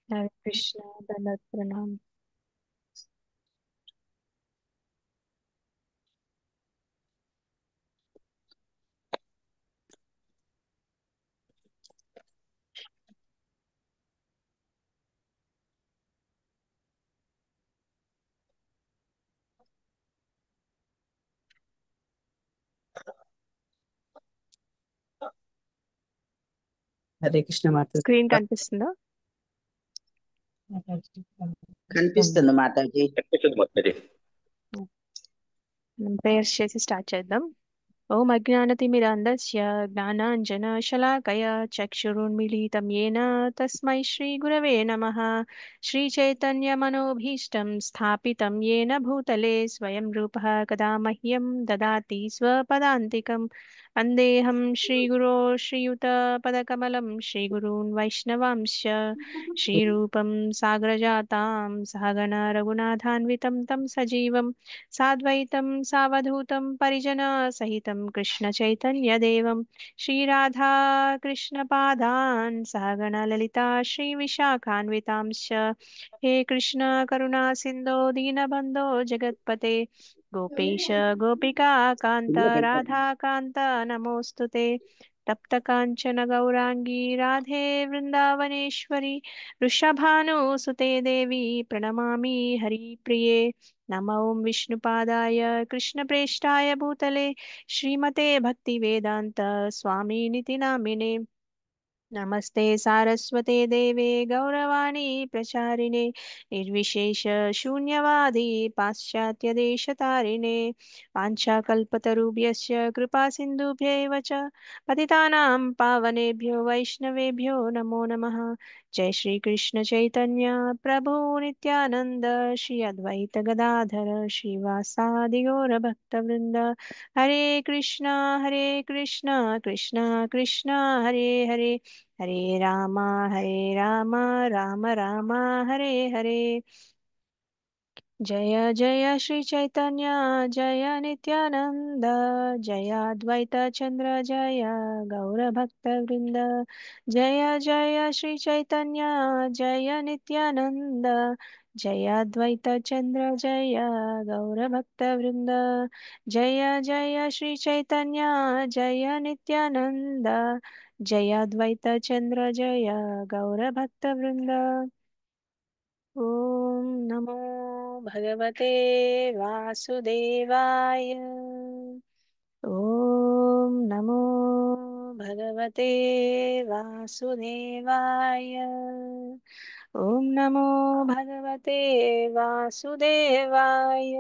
हरे कृष्ण दंडवत प्रणाम। హరే కృష్ణ మాత. స్క్రీన్ కనిపిస్తుందా? కనిపిస్తుంది మాతాజీ. కనిపిస్తుంది మాతాజీ. మనం ప్రేయర్స్ చేసి స్టార్ట్ చేద్దాం. ఓం అజ్ఞానతిమిరాంధస్య జ్ఞానాంజనశలాకయ చక్షురున్మిలితం येन తస్మై శ్రీగురవే నమః. శ్రీచైతన్యమనోభీష్టం స్థాపితం येन భూతలే స్వయం రూపः కదా మహ్యం దదాతి స్వపదాంతికం. వందేహం శ్రీగురో శ్రీయుతపదకమలం శ్రీగురూన్ వైష్ణవాంశ్చ శ్రీరూపం సాగ్రజాతాం సహగణ రఘునాథాన్వితం తం సజీవం साद्वैतं सावधूतं परिजनसहितं कृष्णचैतन्यदेवं श्रीराधा कृष्णपादान् सहगणललिता श्रीविशाखान्वितांश्च। हे कृष्ण करुणा सिन्धो दीनबन्धो जगत्पते गोपेश गोपिका कान्त राधाकान्त नमोऽस्तु ते। तप्तकाञ्चन गौराङ्गी राधे वृन्दावनेश्वरी वृषभानुसुते देवी प्रणमामि हरिप्रिये। नमो विष्णुपादाय कृष्णप्रेष्ठाय भूतले श्रीमते भक्तिवेदान्त स्वामिनिति नामिने। नमस्ते सारस्वते देवे गौरवाणी प्रचारिणे निर्विशेष शून्यवादी पाश्चात्यदेशतारिणे। वाञ्छाकल्पतरुभ्यश्च कृपा सिन्धुभ्यैव च पतितानां पावनेभ्यो वैष्णवेभ्यो नमो नमः। जय श्री कृष्ण चैतन्य प्रभु नित्यानंद श्री अद्वैत गदाधर श्रीवासादि गौर भक्तवृंद। हरे कृष्णा कृष्णा कृष्णा हरे हरे हरे राम राम राम हरे हरे। जय जय श्री चैतन्य जय नित्यानंद जय अद्वैत चंद्र जय गौर भक्त वृंद। जय जय श्री चैतन्य जय नित्यानंद जय अद्वैत चंद्र जय गौर भक्त वृंद। जय जय श्री चैतन्य जय नित्यानंद जय अद्वैत चंद्र जय गौर भक्त वृंद। ओम नमो भगवते वासुदेवाय। ओम नमो भगवते वासुदेवाय। ओम नमो भगवते वासुदेवाय।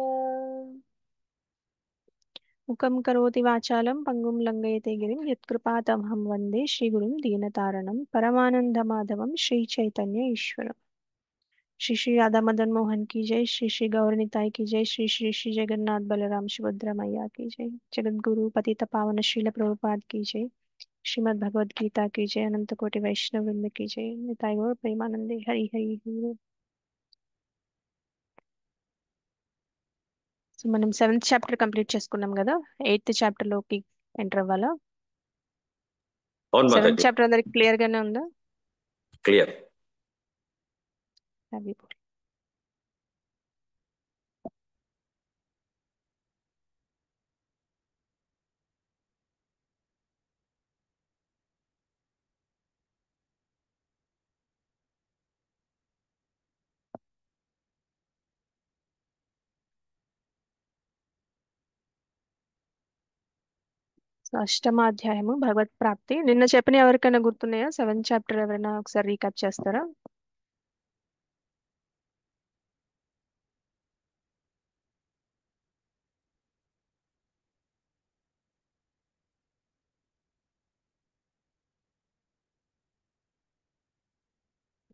मुखं करोति वाचालं पंगुं लंघयते गिरिं यत्कृपातमहं वन्दे श्रीगुरुं दीनतारणं परमानन्दमाधवं श्रीचैतन्य ईश्वरम्। श्री श्री राधा मदन मोहन की जय। श्री श्री गौर निताई की जय। श्री श्री श्री जगन्नाथ बलराम सुभद्रा मैया की जय। जगत गुरु पतित पावन श्रील प्रभुपाद की जय। श्रीमद् भगवद गीता की जय। अनंत कोटि वैष्णव वृंद की जय। निताई गौर प्रेमानंदे हरि हरि हरि। సో మనం 7th చాప్టర్ కంప్లీట్ చేసుకున్నాం కదా, 8th చాప్టర్ లోకి ఎంటర్ అవ్వాలా? అవును 7th మాతాజీ, చాప్టర్ అందరికి క్లియర్ గానే ఉందా? క్లియర్. అది సో అష్టమాధ్యాయము భగవత్ ప్రాప్తి. నిన్న చెప్పిన ఎవరికైనా గుర్తున్నాయా? 7th చాప్టర్ ఎవరైనా ఒకసారి రీక్యాప్ చేస్తారా?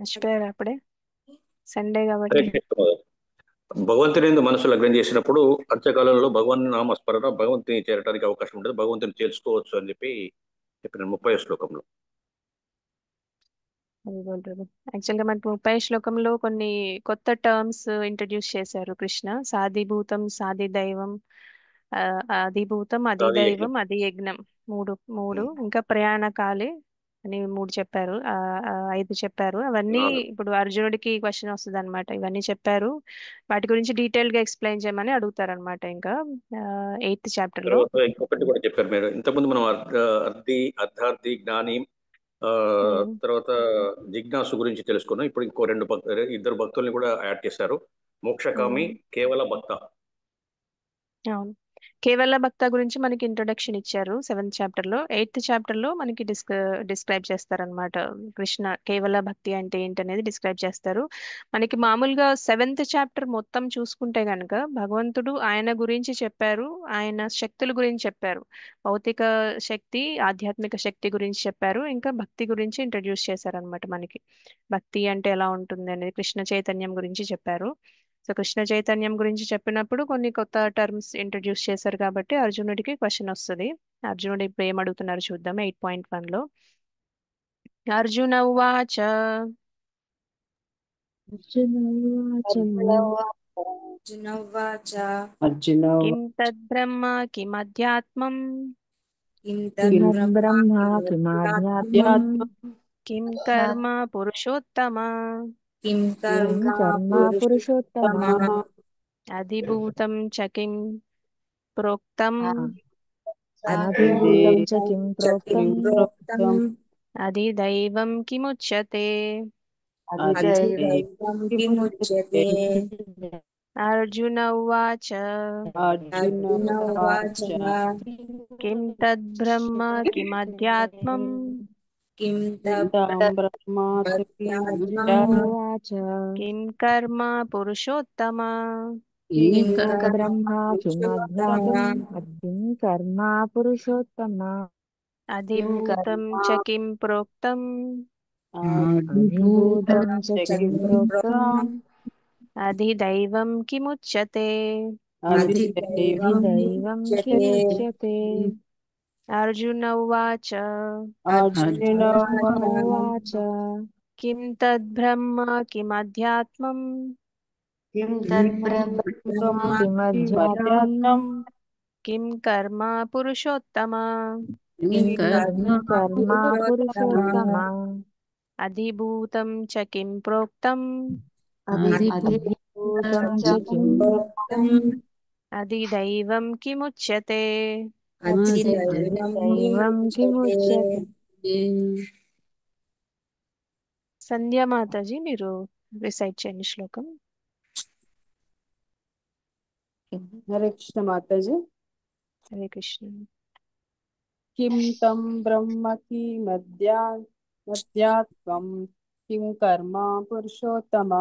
మర్చిపోయారు అప్పుడే, సండే హరే కాబట్టి. కృష్ణ మాతాజీ. భగవంతుని యందు మనసు లగ్నం చేసినప్పుడు అంత్యకాలంలో భగవాన్ నామస్మరణ భగవంతుని చేరడానికి అవకాశం ఉంటుంది, భగవంతుని చేర్చుకోవచ్చు అని చెప్పి చెప్పిన 30వ శ్లోకంలో. యాక్చువల్గా మనకి 30 శ్లోకంలో కొన్ని కొత్త టర్మ్స్ ఇంట్రడ్యూస్ చేశారు కృష్ణ. సాధిభూతం, సాధి దైవం, అధిభూతం, అది యజ్ఞం. అధిదైవం, అధి యజ్ఞం. మూడు మూడు ఇంకా ప్రయాణకాలే అని 3 చెప్పారు, 5 చెప్పారు. అవన్నీ 4. ఇప్పుడు అర్జునుడికి క్వశ్చన్ వస్తుంది అనమాట. ఇవన్నీ చెప్పారు, వాటి గురించి డీటెయిల్ గా ఎక్స్ప్లెయిన్ చేయమని అడుగుతారనమాట. ఇంకా 8th చాప్టర్ లో. తర్వాత ఇంకొకటి కూడా చెప్పారు మీరు ఇంతకుముందు. మనం అర్థార్థి, జ్ఞాని, ఆ, ఉమ్, తర్వాత జిజ్ఞాసు గురించి తెలుసుకున్నాం. ఇప్పుడు ఇంకో ఇద్దరు భక్తుల్ని కూడా యాడ్ చేశారు. మోక్షకామి, ఉమ్, కేవల భక్త. అవును. కేవల భక్త గురించి మనకి ఇంట్రొడక్షన్ ఇచ్చారు 7th చాప్టర్ లో. 8th చాప్టర్ లో మనకి డిస్క్రైబ్ చేస్తారనమాట. కృష్ణ కేవల భక్తి అంటే ఏంటనేది డిస్క్రైబ్ చేస్తారు. మనకి మామూలుగా 7th చాప్టర్ మొత్తం చూసుకుంటే గనక భగవంతుడు ఆయన గురించి చెప్పారు, ఆయన శక్తుల గురించి చెప్పారు. భౌతిక శక్తి, ఆధ్యాత్మిక శక్తి గురించి చెప్పారు, ఇంకా భక్తి గురించి ఇంట్రడ్యూస్ చేశారనమాట మనకి. భక్తి అంటే ఎలా ఉంటుంది అనేది కృష్ణ చైతన్యం గురించి చెప్పారు. సో కృష్ణ చైతన్యం గురించి చెప్పినప్పుడు కొన్ని కొత్త టర్మ్స్ ఇంట్రడ్యూస్ చేశారు కాబట్టి అర్జునుడికి క్వశ్చన్ వస్తుంది. అర్జునుడు ఇప్పుడు ఏం అడుగుతున్నారు చూద్దాం. 8.1 లో అర్జున ఉవాచ అర్జున ఉవాచ అర్జున ఉవాచ అర్జున కిం తద్బ్రహ్మ కిమధ్యాత్మం కిం కిం తద్బ్రహ్మ బ్రహ్మ కిమధ్యాత్మం కిమాధ్యాత్మం అధ్యాత్మం కిం కర్మ పురుషోత్తమ కిం కిం కర్మ కర్మ పురుషోత్తమ పురుషోత్తమ అధిభూతం చ కిం ప్రోక్తం అధిభూతం చ అధిభూతం కిం చ కిం ప్రోక్తం ప్రోక్తం అధిదైవం కిముచ్యతే. అధిదైవం కిముచ్యతే. అర్జున ఉవాచ అర్జున అర్జున ఉవాచ ఉవాచ కిం తద్బ్రహ్మ కిమధ్యాత్మం కిం తం బ్రహ్మా చ తద్బ్రహ్మాధ్యాత్మం కిమధ్యాత్మం ఉవాచ కిం కర్మ పురుషోత్తమ కిం కిం కర్మ తద్బ్రహ్మ పురుషోత్తమ కిమధ్యాత్మం అద్యం కర్మ పురుషోత్తమ కిం అధిభూతం కర్మ చ కిం ప్రోక్తం అధిభూతం చ చ కిం కిం ప్రోక్తం ప్రోక్తం అధిదైవం కిముచ్యతే. అధిదైవం అధిదైవం అధిదైవముచ్యతే. కిముచ్యతే. అర్జున ఉవాచ అర్జున అర్జున ఉవాచ కిం తద్బ్రహ్మ కిమధ్యాత్మం కిం కిం తద్బ్రహ్మ తద్బ్రహ్మ కిమధ్యాత్మం అధ్యాత్మం కిం కర్మ పురుషోత్తమ కిం కిం కర్మ కర్మ పురుషోత్తమ పురుషోత్తమ అధిభూతం చ కిం ప్రోక్తం అధిభూతం చ కిం ప్రోక్తం అధిదైవం కిముచ్యతే. అధిదైవం అధిదైవం కిముచ్యతే. కిముచ్యతే. సంధ్యా మాతాజీ మీరు రిసైట్ చేయండి శ్లోకం. హరే కృష్ణ మాతాజీ. హరే కృష్ణ. కిం తం బ్రహ్మ కిమధ్యాత్మం కిం కర్మ పురుషోత్తమ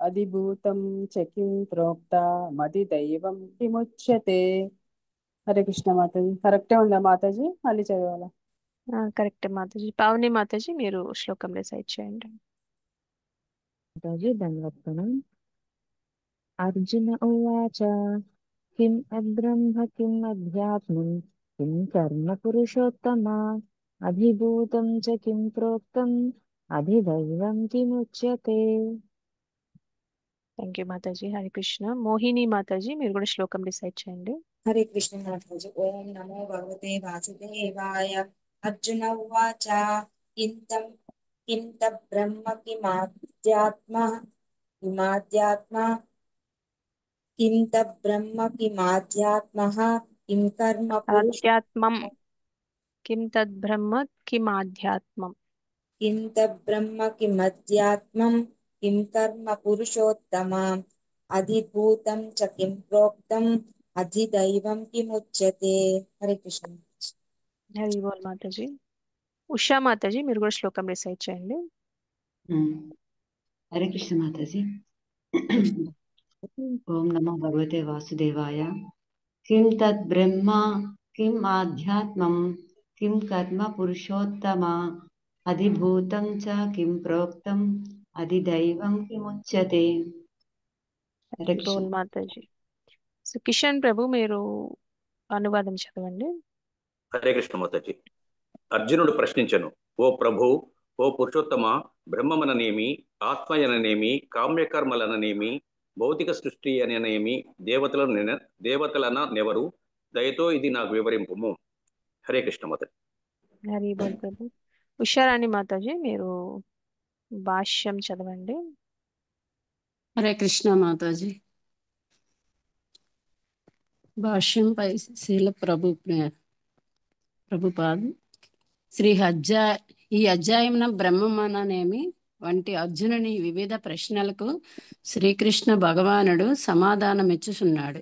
అధిభూతం చ కిం ప్రోక్తమది దైవం కిముచ్యతే. హరే కృష్ణ మాతాజీ. కరెక్టే ఉందా మాతాజీ? మళ్ళీ చదవాలా? కరెక్ట్ మాతాజీ. పావని మాతాజీ మీరు శ్లోకం రిసైట్ చేయండి. మాతాజీ ధన్యవాదం. అర్జున ఉవాచ కిం అబ్రహ్మ కిం అధ్యాత్మం కిం కర్మ పురుషోత్తమ అధిభూతం చ కిం ప్రోక్తం అధిదైవం కిముచ్యతే. థ్యాంక్ యూ మాతాజీ. హరే కృష్ణ. మోహిని మాతాజీ మీరు కూడా శ్లోకం రిసైట్ చేయండి. హరే కృష్ణ మాతాజీ. ఓం నమో భగవతే వాసుదేవాయ. అర్జున ఉవాచ కిం బ్రహ్మ కిమాధ్యాత్మ కిం బ్రహ్మ కిమాధ్యాత్మః కిం కర్మ ఆధ్యాత్మం. కిం తద్బ్రహ్మ కిమాధ్యాత్మం. కిం బ్రహ్మ కిమధ్యాత్మం కిం కర్మ పురుషోత్తమ అధిభూతం చ కిం ప్రోక్తం అధిదైవం కిముచ్యతే. హరే కృష్ణ. హరి బోల్ మాతాజీ. ఉషా మాతాజీ మీరు కూడా శ్లోకం రిసైట్ చేయండి. హరే కృష్ణ మాతాజీ. ఓం నమో భగవతే వాసుదేవాయ. కిం తద్ బ్రహ్మ కిం ఆధ్యాత్మం కిం కర్మ పురుషోత్తమ అధిభూతం చ కిం ప్రోక్తం అధిదైవం కిముచ్యతే. హరే కృష్ణ. బోల్ మాతాజీ. సో కిషన్ ప్రభు మీరు అనువాదం చదవండి. హరే కృష్ణ మాతాజీ. అర్జునుడు ప్రశ్నించను, ఓ ప్రభు, ఓ పురుషోత్తమ, బ్రహ్మమననేమి, ఆత్మయననేమి, కామ్యకర్మలననేమి, భౌతిక సృష్టి అననేమి, దేవతలన నెవరు, దయతో ఇది నాకు వివరింపుము. హరే కృష్ణ మాతాజీ. హరి బోల్ ప్రభు. ఉషారాణి మాతాజీ మీరు భాష్యం చదవండి. హరే కృష్ణ మాతాజీ. భాష్యంపై శీల ప్రభుపాద్ ఈ అధ్యాయమున బ్రహ్మమననేమి వంటి అర్జునుని వివిధ ప్రశ్నలకు శ్రీకృష్ణ భగవానుడు సమాధానమిచ్చుచున్నాడు.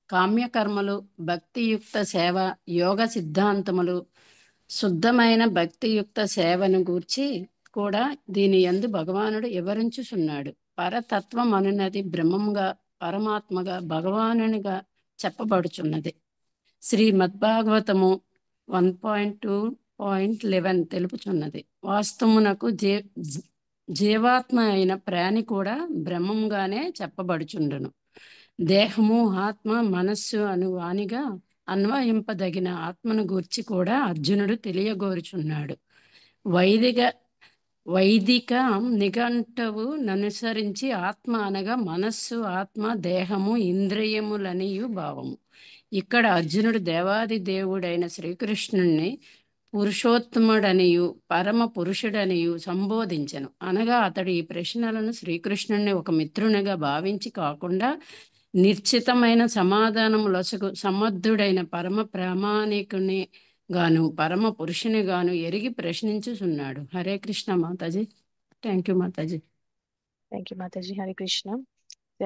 కామ్యకర్మలు, భక్తియుక్త సేవ, యోగ సిద్ధాంతములు, శుద్ధమైన భక్తియుక్త సేవను గూర్చి కూడా దీని యందు భగవానుడు వివరించుచున్నాడు. పరతత్వం అనున్నది బ్రహ్మంగా, పరమాత్మగా, భగవానునిగా చెప్పబడుచున్నది. శ్రీమద్భాగవతము 1.2.11 తెలుపుచున్నది. వాస్తవమునకు జీవాత్మ అయిన ప్రాణి కూడా బ్రహ్మంగానే చెప్పబడుచుండును. దేహము, ఆత్మ, మనస్సు అను వానిగా అన్వయింపదగిన ఆత్మను గూర్చి కూడా అర్జునుడు తెలియగోరుచున్నాడు. వైదిక నిఘంటువు ననుసరించి ఆత్మ అనగా మనస్సు, ఆత్మ, దేహము, ఇంద్రియములనియు భావము. ఇక్కడ అర్జునుడు దేవాది దేవుడైన శ్రీకృష్ణుణ్ణి పురుషోత్తముడనియు పరమ పురుషుడనియు సంబోధించెను. అనగా అతడు ఈ ప్రశ్నలను శ్రీకృష్ణుణ్ణి ఒక మిత్రునిగా భావించి కాకుండా నిశ్చితమైన సమాధానములొసగు సమర్థుడైన పరమ ప్రామాణికుని గాను పరమ పురుషుని గాను ఎరిగి ప్రశ్నించుచున్నాడు. హరే కృష్ణ మాతాజీ. థ్యాంక్ యూ మాతాజీ. థ్యాంక్ యూ మాతాజీ. హరే కృష్ణ.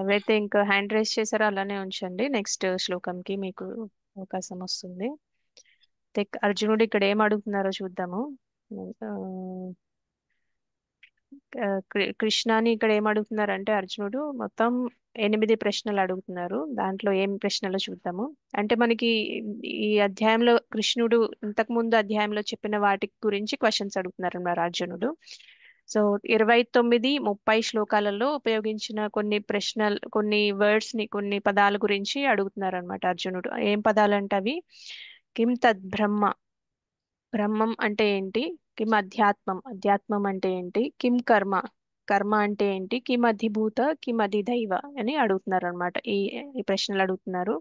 ఎవరైతే ఇంకా హ్యాండ్ రైజ్ చేశారో అలానే ఉంచండి, నెక్స్ట్ శ్లోకంకి మీకు అవకాశం వస్తుంది. అర్జునుడు ఇక్కడ ఏం అడుగుతున్నారో చూద్దాము. కృష్ణాని ఇక్కడ ఏం అడుగుతున్నారంటే అర్జునుడు మొత్తం 8 ప్రశ్నలు అడుగుతున్నారు. దాంట్లో ఏం ప్రశ్నలు చూద్దాము. అంటే మనకి ఈ అధ్యాయంలో కృష్ణుడు ఇంతకు ముందు అధ్యాయంలో చెప్పిన వాటి గురించి క్వశ్చన్స్ అడుగుతున్నారు అన్నారు అర్జునుడు. సో 29, 30 శ్లోకాలలో ఉపయోగించిన కొన్ని వర్డ్స్ ని, కొన్ని పదాల గురించి అడుగుతున్నారు అనమాట అర్జునుడు. ఏం పదాలంటే అవి కిం తద్ బ్రహ్మ, బ్రహ్మం అంటే ఏంటి, కిం అధ్యాత్మం అంటే ఏంటి, కిం కర్మ అంటే ఏంటి, కిం అధిభూత కిం అధిదైవ అని అడుగుతున్నారు అనమాట. ఈ ప్రశ్నలు అడుగుతున్నారు.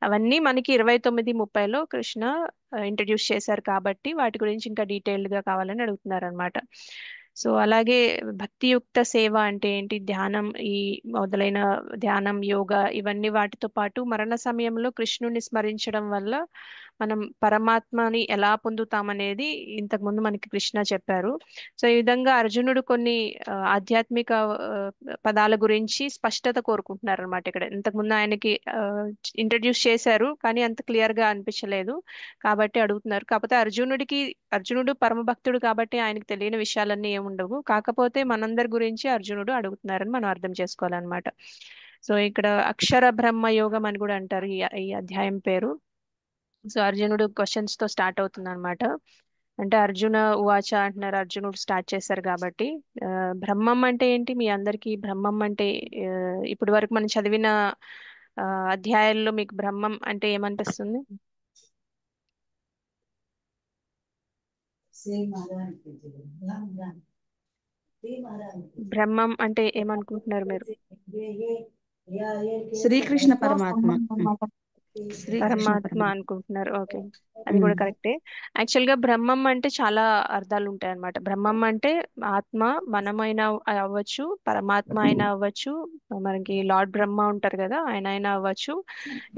అవన్నీ మనకి 29, 30లో కృష్ణ ఇంట్రడ్యూస్ చేశారు కాబట్టి వాటి గురించి ఇంకా డీటెయిల్డ్ గా కావాలని అడుగుతున్నారు అనమాట. సో అలాగే భక్తియుక్త సేవ అంటే ఏంటి, ధ్యానం, ఈ మొదలైన ధ్యానం, యోగా, ఇవన్నీ వాటితో పాటు మరణ సమయంలో కృష్ణుని స్మరించడం వల్ల మనం పరమాత్మని ఎలా పొందుతామనేది ఇంతకుముందు మనకి కృష్ణ చెప్పారు. సో ఈ విధంగా అర్జునుడు కొన్ని ఆధ్యాత్మిక పదాల గురించి స్పష్టత కోరుకుంటున్నారు అనమాట. ఇక్కడ ఇంతకుముందు ఆయనకి ఇంట్రడ్యూస్ చేశారు కానీ అంత క్లియర్ గా అనిపించలేదు కాబట్టి అడుగుతున్నారు. కాకపోతే అర్జునుడు పరమ భక్తుడు కాబట్టి ఆయనకు తెలియని విషయాలన్నీ ఏముండవు. కాకపోతే మనందరి గురించి అర్జునుడు అడుగుతున్నారని మనం అర్థం చేసుకోవాలన్నమాట. సో ఇక్కడ అక్షర బ్రహ్మ యోగం అని కూడా అంటారు ఈ అధ్యాయం పేరు. సో అర్జునుడు క్వశ్చన్స్ తో స్టార్ట్ అవుతుంది అనమాట. అంటే అర్జున ఉవాచ అంటున్నారు, అర్జునుడు స్టార్ట్ చేశారు కాబట్టి. బ్రహ్మం అంటే ఏంటి, మీ అందరికీ బ్రహ్మం అంటే ఇప్పటి వరకు మనం చదివిన అధ్యాయాల్లో మీకు బ్రహ్మం అంటే ఏమనిపిస్తుంది? బ్రహ్మం అంటే ఏమనుకుంటున్నారు మీరు? శ్రీకృష్ణ పరమాత్మ. పరమాత్మ అనుకుంటున్నారు. ఓకే, అది కూడా కరెక్టే. యాక్చువల్ గా బ్రహ్మం అంటే చాలా అర్థాలు ఉంటాయి అన్నమాట. బ్రహ్మం అంటే ఆత్మ, మనమైనా అవ్వచ్చు, పరమాత్మ అయినా అవ్వచ్చు, మనకి లార్డ్ బ్రహ్మ ఉంటారు కదా, ఆయన అయినా అవ్వచ్చు.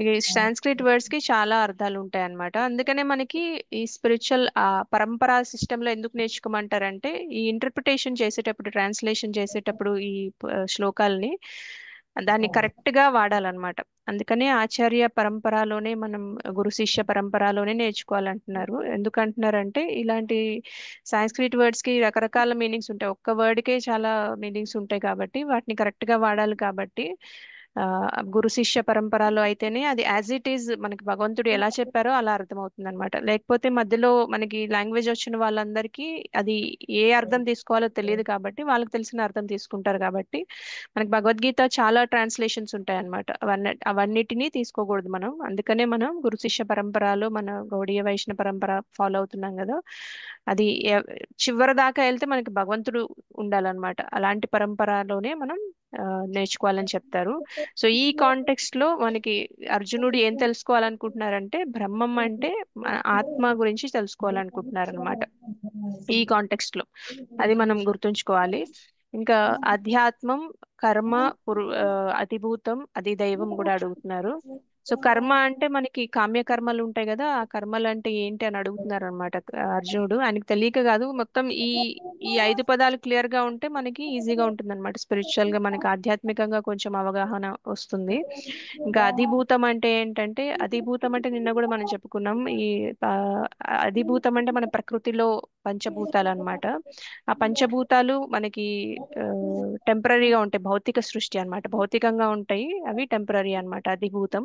ఈ సాంస్క్రిట్ వర్డ్స్ కి చాలా అర్థాలు ఉంటాయి అన్నమాట. అందుకనే మనకి ఈ స్పిరిచువల్ పరంపరా సిస్టమ్ లో ఎందుకు నేర్చుకోమంటారంటే ఈ ఇంటర్ప్రిటేషన్ చేసేటప్పుడు, ట్రాన్స్లేషన్ చేసేటప్పుడు ఈ శ్లోకాలని దాన్ని కరెక్ట్ గా వాడాలన్నమాట. అందుకనే ఆచార్య పరంపరలోనే మనం గురు శిష్య పరంపరలోనే నేర్చుకోవాలంటున్నారు. ఎందుకంటున్నారంటే ఇలాంటి సాంస్క్రిట్ వర్డ్స్ కి రకరకాల మీనింగ్స్ ఉంటాయి, ఒక్క వర్డ్ కే చాలా మీనింగ్స్ ఉంటాయి కాబట్టి వాటిని కరెక్ట్ గా వాడాలి. కాబట్టి గురు శిష్య పరంపరలో అయితేనే అది యాజ్ ఇట్ ఈజ్ మనకి భగవంతుడు ఎలా చెప్పారో అలా అర్థమవుతుంది అనమాట. లేకపోతే మధ్యలో మనకి లాంగ్వేజ్ వచ్చిన వాళ్ళందరికీ అది ఏ అర్థం తీసుకోవాలో తెలియదు కాబట్టి వాళ్ళకి తెలిసిన అర్థం తీసుకుంటారు. కాబట్టి మనకి భగవద్గీత చాలా ట్రాన్స్లేషన్స్ ఉంటాయి అనమాట. అవన్నిటినీ తీసుకోకూడదు మనం. అందుకనే మనం గురు శిష్య పరంపరలో మన గౌడీయ వైష్ణవ పరంపర ఫాలో అవుతున్నాం కదా, అది చివరి దాకా వెళ్తే మనకి భగవంతుడు ఉండాలన్నమాట. అలాంటి పరంపరలోనే మనం నేర్చుకోవాలని చెప్తారు. సో ఈ కాంటెక్స్ట్ లో మనకి అర్జునుడు ఏం తెలుసుకోవాలనుకుంటున్నారంటే బ్రహ్మం అంటే మన ఆత్మ గురించి తెలుసుకోవాలనుకుంటున్నారు అనమాట ఈ కాంటెక్స్ట్ లో. అది మనం గుర్తుంచుకోవాలి. ఇంకా అధ్యాత్మం, కర్మ, అధిభూతం, అది దైవం కూడా అడుగుతున్నారు. సో కర్మ అంటే మనకి కామ్య కర్మలు ఉంటాయి కదా, ఆ కర్మలు అంటే ఏంటి అని అడుగుతున్నారు అనమాట అర్జునుడు. ఆయనకి తెలియక కాదు, మొత్తం ఈ 5 పదాలు క్లియర్ గా ఉంటే మనకి ఈజీగా ఉంటుంది అనమాట. స్పిరిచువల్ గా మనకి ఆధ్యాత్మికంగా కొంచెం అవగాహన వస్తుంది. ఇంకా అధిభూతం అంటే ఏంటంటే, అధిభూతం అంటే నిన్న కూడా మనం చెప్పుకున్నాం. ఆ, అధిభూతం అంటే మన ప్రకృతిలో పంచభూతాలు అన్నమాట. ఆ పంచభూతాలు మనకి టెంపరీగా ఉంటాయి, భౌతిక సృష్టి అన్నమాట, భౌతికంగా ఉంటాయి, అవి టెంపరీ అన్నమాట అధిభూతం.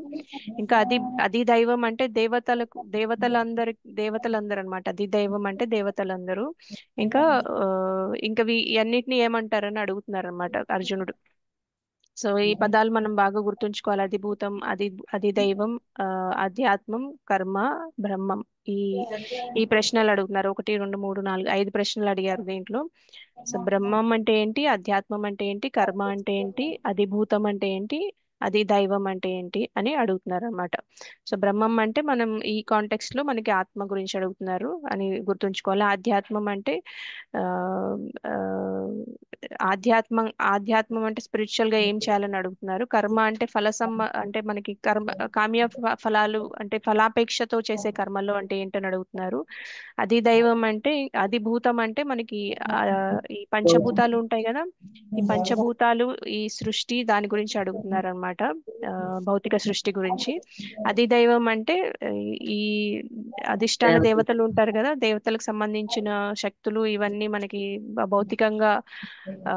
ఇంకా అది దైవం అంటే దేవతలందరూ అన్నమాట. అది దైవం అంటే దేవతలందరూ. ఇంకా ఇంకా ఇవన్నిటిని ఏమంటారని అడుగుతున్నారు అనమాట అర్జునుడు. సో ఈ పదాలు మనం బాగా గుర్తుంచుకోవాలి. అధిభూతం, అది దైవం, అధ్యాత్మం, కర్మ, బ్రహ్మం. ఈ ఈ ప్రశ్నలు అడుగుతున్నారు. 1 2 3 4 5 ప్రశ్నలు అడిగారు దీంట్లో. సో బ్రహ్మం అంటే ఏంటి, అధ్యాత్మం అంటే ఏంటి, కర్మ అంటే ఏంటి, అధిభూతం అంటే ఏంటి, అది దైవం అంటే ఏంటి అని అడుగుతున్నారు అనమాట. సో బ్రహ్మం అంటే మనం ఈ కాంటెక్స్ట్ లో మనకి ఆత్మ గురించి అడుగుతున్నారు అని గుర్తుంచుకోవాలి. ఆధ్యాత్మం అంటే ఆ ఆ, ఆధ్యాత్మం అంటే స్పిరిచువల్ గా ఏం చేయాలని అడుగుతున్నారు. కర్మ అంటే అంటే మనకి కామ్య ఫలాలు అంటే ఫలాపేక్షతో చేసే కర్మలు అంటే ఏంటని అడుగుతున్నారు. అది దైవం అంటే, అది భూతం అంటే మనకి ఆ, ఈ పంచభూతాలు ఉంటాయి కదా, ఈ పంచభూతాలు, ఈ సృష్టి, దాని గురించి అడుగుతున్నారు అనమాట, భౌతిక సృష్టి గురించి. అది దైవం అంటే ఈ అధిష్టాన దేవతలు ఉంటారు కదా, దేవతలకు సంబంధించిన శక్తులు, ఇవన్నీ మనకి భౌతికంగా ఆ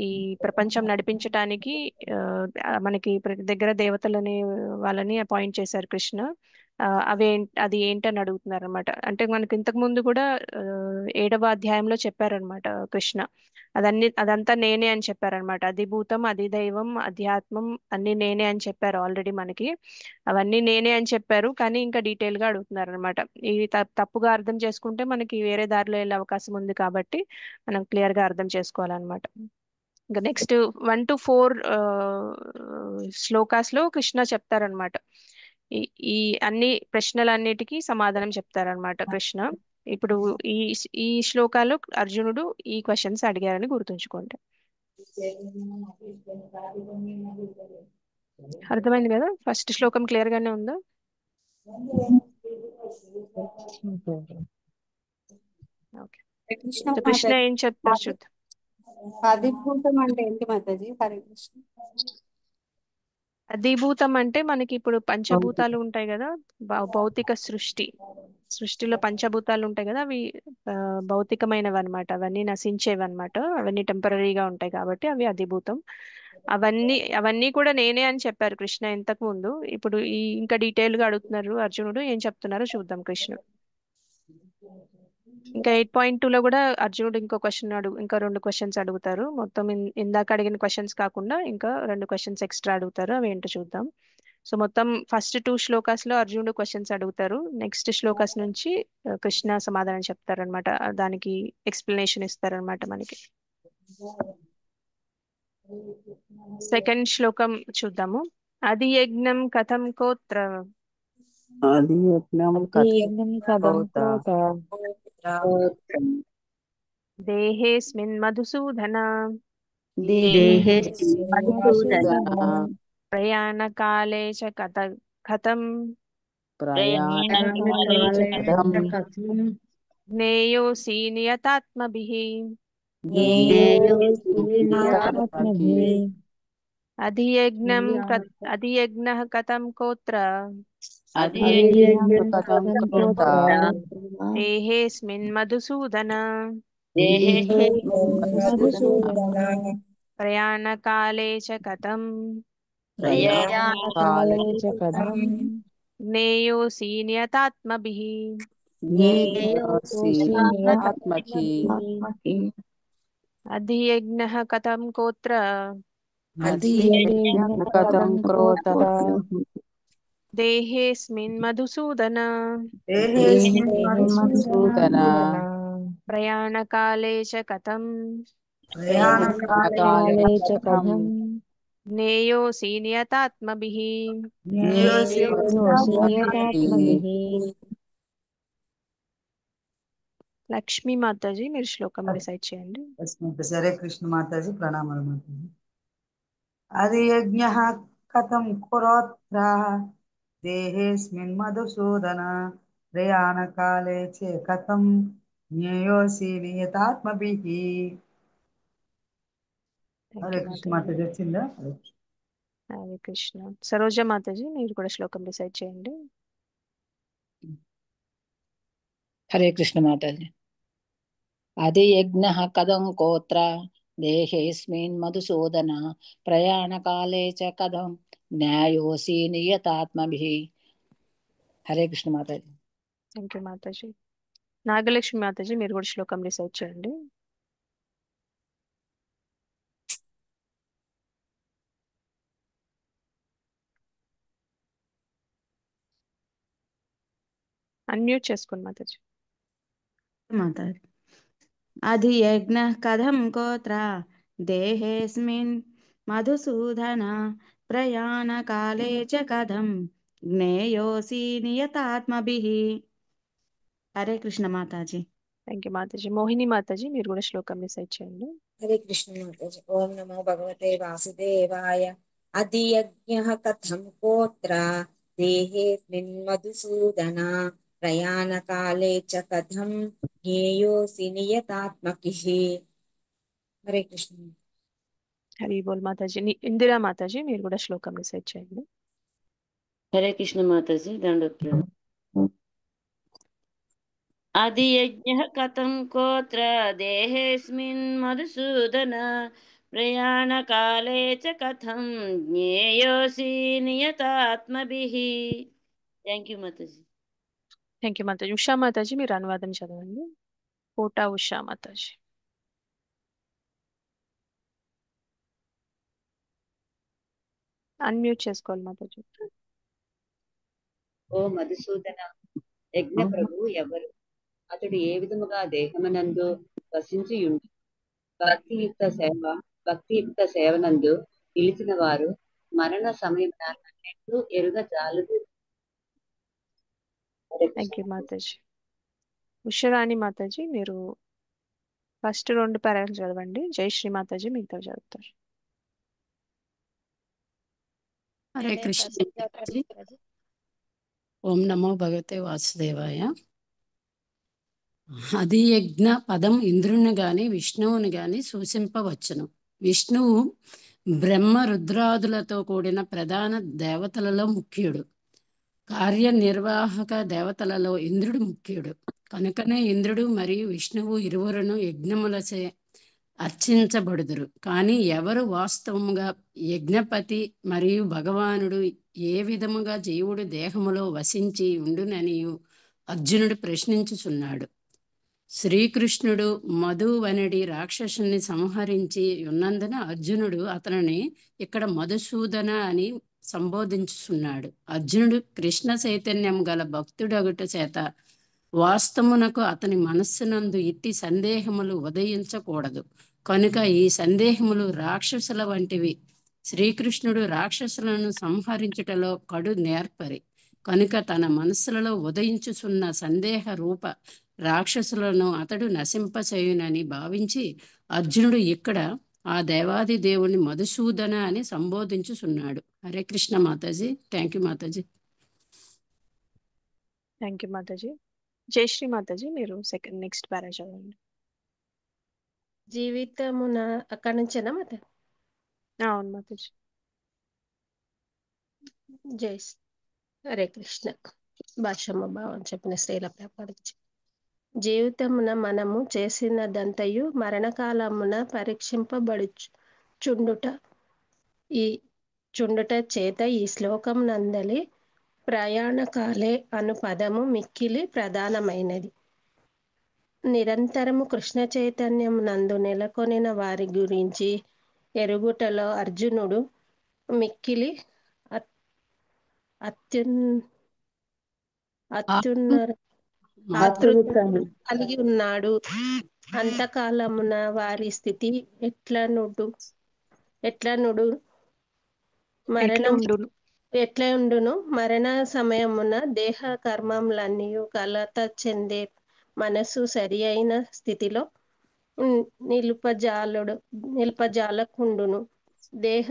ఈ ప్రపంచం నడిపించటానికి మనకి ప్రతి దగ్గర దేవతలని వాళ్ళని అపాయింట్ చేశారు కృష్ణ. అది ఏంటని అడుగుతున్నారు అనమాట. అంటే మనకి ఇంతకు ముందు కూడా 7వ అధ్యాయంలో చెప్పారనమాట కృష్ణ. అదంతా నేనే అని చెప్పారనమాట. అది భూతం, అది దైవం, అధ్యాత్మం అన్ని నేనే అని చెప్పారు ఆల్రెడీ మనకి. అవన్నీ నేనే అని చెప్పారు, కానీ ఇంకా డీటెయిల్ గా అడుగుతున్నారు అనమాట. ఇది తప్పుగా అర్థం చేసుకుంటే మనకి వేరే దారిలో వెళ్ళే అవకాశం ఉంది, కాబట్టి మనం క్లియర్ గా అర్థం చేసుకోవాలన్నమాట. ఇంకా నెక్స్ట్ 1 to 4 శ్లోకాస్ లో కృష్ణ చెప్తారనమాట. ఈ ఈ అన్ని ప్రశ్నలన్నిటికీ సమాధానం చెప్తారనమాట కృష్ణ. ఇప్పుడు ఈ ఈ శ్లోకాలు అర్జునుడు ఈ క్వశ్చన్స్ అడిగారని గుర్తుంచుకోండి. అర్థమైంది కదా? ఫస్ట్ శ్లోకం క్లియర్ గానే ఉందా? ఓకే. కృష్ణ సో కృష్ణ మాతాజీ, ఏం చెప్తారు చూద్దాం. అధిభూతం అంటే ఏంటి మాతాజీ? హరే కృష్ణ. అధిభూతం అంటే మనకి ఇప్పుడు పంచభూతాలు ఉంటాయి కదా, భౌతిక సృష్టిలో పంచభూతాలు ఉంటాయి కదా, అవి భౌతికమైనవి అనమాట. అవన్నీ నశించేవి అనమాట, అవన్నీ టెంపరీగా ఉంటాయి కాబట్టి అవి అధిభూతం. అవన్నీ కూడా నేనే అని చెప్పారు కృష్ణ ఇంతకు ముందు. ఇప్పుడు ఇంకా డీటెయిల్ గా అడుగుతున్నారు అర్జునుడు, ఏం చెప్తున్నారో చూద్దాం కృష్ణ. ఇంకా 8.2 లో కూడా అర్జునుడు ఇంకా 2 క్వశ్చన్స్ అడుగుతారు. మొత్తం ఇందాక అడిగిన క్వశ్చన్స్ కాకుండా ఇంకా 2 క్వశ్చన్స్ ఎక్స్ట్రా అడుగుతారు, అవి ఏంటో చూద్దాం. సో మొత్తం ఫస్ట్ 2 శ్లోకాస్ లో అర్జునుడు క్వశ్చన్స్ అడుగుతారు. నెక్స్ట్ శ్లోకాస్ నుంచి కృష్ణ సమాధానం చెప్తారనమాట, దానికి ఎక్స్ప్లెనేషన్ ఇస్తారనమాట మనకి. సెకండ్ శ్లోకం చూద్దాము. అది యజ్ఞం కథం కోత్ర అది యజ్ఞం యజ్ఞం కథం కోత దేహేస్మిన్ మధుసూదన ప్రయాణకాలే చ కథం జ్ఞేయోసి నియతాత్మభిః అధియజ్ఞః కథం కోత్ర దేహేస్మిన్ మధుసూదన ప్రయాణకాలే చ కథం జ్ఞేయోసి నియతాత్మభిః అధియజ్ఞః కథం కోత్ర దేహేస్మిన్ మధుసూదన ప్రయాణకాలే చ కథం జ్ఞేయోసి నియతాత్మభిః జ్ఞేయోసి నియతాత్మభిః లక్ష్మీ మాతాజీ మీరు శ్లోకం రిసైట్ చేయండి. హరే కృష్ణ మాతాజీ ప్రణామాలు మాతాజీ. అది యజ్ఞ కథం కురోత్ర దేహేస్మిన్ మధుసూదన ప్రయాణ కాలే చే కథం జ్ఞేయోసి నియతాత్మభిః. హరే కృష్ణ మాతాజీ వచ్చిందా? హరే కృష్ణ. సరోజ మాతాజీ మీరు కూడా శ్లోకం రిసైట్ చేయండి. హరే కృష్ణ మాతాజీ. అది యజ్ఞ కథం కోత్ర దేహేస్మిన్ మధుసూదన ప్రయాణకాలే చ కథం న్యాయోసి నియతాత్మభిః. హరే కృష్ణ మాతాజీ. థ్యాంక్ యూ మాతాజీ. నాగలక్ష్మి మాతాజీ మీరు కూడా శ్లోకం రిసైట్ చేయండి. అన్మ్యూట్ చేసుకోండి మాతాజీ. మాతాజీ. అది యజ్ఞ కథం కోత్ర దేహేస్మిన్ మధుసూదన ప్రయాణ కాలే చ కథం జ్ఞేయోసి నియతాత్మభిః. హరే కృష్ణ మాతాజీ. థ్యాంక్ యూ మాతాజీ. మోహిని మాతాజీ మీరు కూడా శ్లోకం రిసైట్ చేయండి. హరే కృష్ణ మాతాజీ. ఓం నమో భగవతే వాసుదేవాయ. అది యజ్ఞ కథం కోత్ర దేహేస్మిన్ మధుసూదన ప్రయాణ కాలే చ కథం జ్ఞేయోసి నియతాత్మభిః. హరే కృష్ణ. హరి బోల్ మాతాజీ. ఇందిరా మాతాజీ మీరు కూడా శ్లోకం రిసైట్ చేయండి. హరే కృష్ణ మాతాజీ దండోత్సవం. అది యజ్ఞ కథం కోత్ర దేహేస్మిన్ మధుసూదన ప్రయాణ కాలే చ కథం జ్ఞేయోసి నియతాత్మభిః. థ్యాంక్ యూ మాతాజీ. థ్యాంక్ యూ మాతాజీ. ఉషా మాతాజీ మీరు అనువాదం చదవండి. కోటా ఉషా మాతాజీ. అన్మ్యూట్ చేసుకోవాలి మాతాజీ. ఓ మధుసూదన, యజ్ఞ ప్రభువు ఎవరు? అతడు ఏ విధముగా దేహమునందు వసించియుండు? భక్తియుక్త సేవనందు నిలిచిన వారు మరణ సమయమున నన్నెట్లు ఎరుగ జాలదు. థ్యాంక్ యూ మాతాజీ. ఉషరాణి మాతాజీ మీరు ఫస్ట్ 2 పారాలు చదవండి. జై శ్రీ మాతాజీ మిగతా చదువుతారు. హరే కృష్ణ మాతాజీ. ఓం నమో భగవతే వాసుదేవాయ. అది యజ్ఞ పదం ఇంద్రుని గాని విష్ణువుని గాని సూచింపవచ్చును. విష్ణువు బ్రహ్మ రుద్రాదులతో కూడిన ప్రధాన దేవతలలో ముఖ్యుడు. కార్యనిర్వాహక దేవతలలో ఇంద్రుడు ముఖ్యుడు. కనుకనే ఇంద్రుడు మరియు విష్ణువు ఇరువురును యజ్ఞములచే అర్చించబడుదురు. కానీ ఎవరు వాస్తవముగా యజ్ఞపతి మరియు భగవానుడు ఏ విధముగా జీవుడు దేహములో వసించి ఉండుననియు అర్జునుడు ప్రశ్నించుచున్నాడు. శ్రీకృష్ణుడు మధువనడి రాక్షసుని సంహరించి ఉన్నందున అర్జునుడు అతనిని ఇక్కడ మధుసూదన అని సంబోధించుచున్నాడు. అర్జునుడు కృష్ణ చైతన్యం గల భక్తుడగుట చేత వాస్తవమునకు అతని మనస్సునందు ఇట్టి సందేహములు ఉదయించకూడదు. కనుక ఈ సందేహములు రాక్షసుల వంటివి. శ్రీకృష్ణుడు రాక్షసులను సంహరించుటలో కడు నేర్పరి. కనుక తన మనస్సులలో ఉదయించుచున్న సందేహ రూప రాక్షసులను అతడు నశింపచేయునని భావించి అర్జునుడు ఇక్కడ ఆ దేవాది దేవుని మధుసూదన అని సంబోధించుచున్నాడు. హరే కృష్ణ మాతాజీ. థ్యాంక్ యూ మాతాజీ. థ్యాంక్ యూ మాతాజీ. జై శ్రీ మాతాజీ మీరు నెక్స్ట్ పారా చదవండి. జీవితమున అక్కడి నుంచేనా మాత? అవును మాతాజీ. జై హరే కృష్ణ. భాషమ్మ భావం చెప్పిన శ్రీల ప్రాపరించి జీవితమున మనము చేసినదంతయు మరణకాలమున పరీక్షింపబడుచుండుట చేత ఈ శ్లోకం నందలి ప్రయాణకాలే అను పదము మిక్కిలి ప్రధానమైనది. నిరంతరము కృష్ణ చైతన్యం నందు నెలకొనిన వారి గురించి ఎరుగుటలో అర్జునుడు మిక్కిలి ఆతృత కలిగి ఉన్నాడు. అంతకాలమున వారి స్థితి ఎట్లనుడు మరణం ఎట్లుండును ఎట్లా ఉండును మరణ సమయమున దేహ కర్మములన్నీ కలత చెందే మనసు సరి అయిన స్థితిలో నిలుపజాలకుండును. దేహ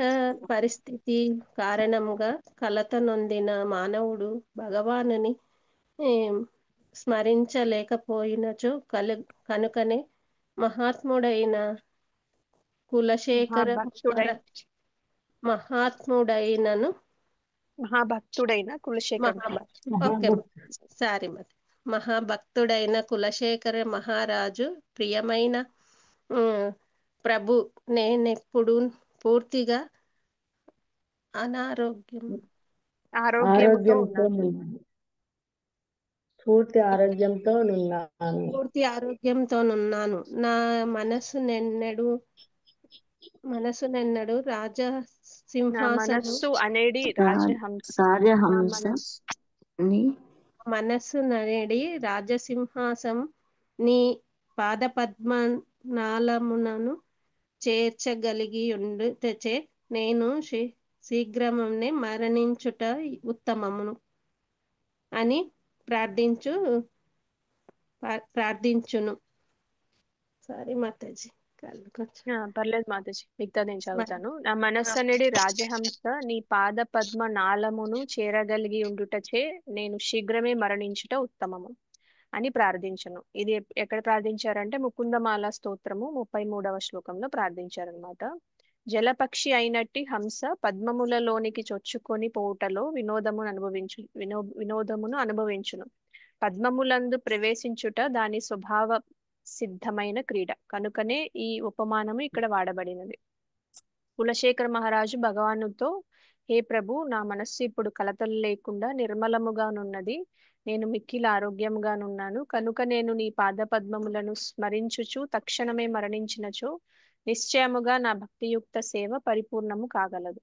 పరిస్థితి కారణంగా కలత నొందిన మానవుడు భగవానుని స్మరించలేకపోయినచో కనుకనే మహాత్ముడైన కులశేఖర మహాత్ముడైనను మహాభక్తుడైన కులశేఖర ఓకే సారీ మహాభక్తుడైన కులశేఖర మహారాజు ప్రియమైన ప్రభు నేనెప్పుడు పూర్తిగా ఆరోగ్యంతో పూర్తి ఆరోగ్యంతోనున్నాను. నా మనసు నెన్నడు మనస్సు అనేది మనస్సు ననేడి రాజసింహాసం నీ పాదపద్మనాళమునను చేర్చగలిగి ఉండుటచే నేను శీఘ్రమునే మరణించుట ఉత్తమమును అని ప్రార్థించును. సారీ మాతాజీ. పర్లేదు మాతాజీ, మిగతా నేను చదువుతాను. నా మనస్సు అనేది రాజహంస నీ పాద పద్మ నాళమును చేరగలిగి ఉండుటచే నేను శీఘ్రమే మరణించుట ఉత్తమము అని ప్రార్థించను. ఇది ఎక్కడ ప్రార్థించారంటే ముకుందమాల స్తోత్రము 33వ శ్లోకంలో ప్రార్థించారనమాట. జలపక్షి అయినట్టి హంస పద్మములలోనికి చొచ్చుకొని పోవుటలో వినోదమును అనుభవించును. పద్మములందు ప్రవేశించుట దాని స్వభావ సిద్ధమైన క్రీడ కనుకనే ఈ ఉపమానము ఇక్కడ వాడబడినది. కులశేఖర మహారాజు భగవానుతో, హే ప్రభు, నా మనస్సు ఇప్పుడు కలతలు లేకుండా నిర్మలముగానున్నది. నేను మిక్కిలి ఆరోగ్యముగానున్నాను. కనుక నేను నీ పాదపద్మములను స్మరించుచు తక్షణమే మరణించినచో నిశ్చయముగా నా భక్తియుక్త సేవ పరిపూర్ణము కాగలదు.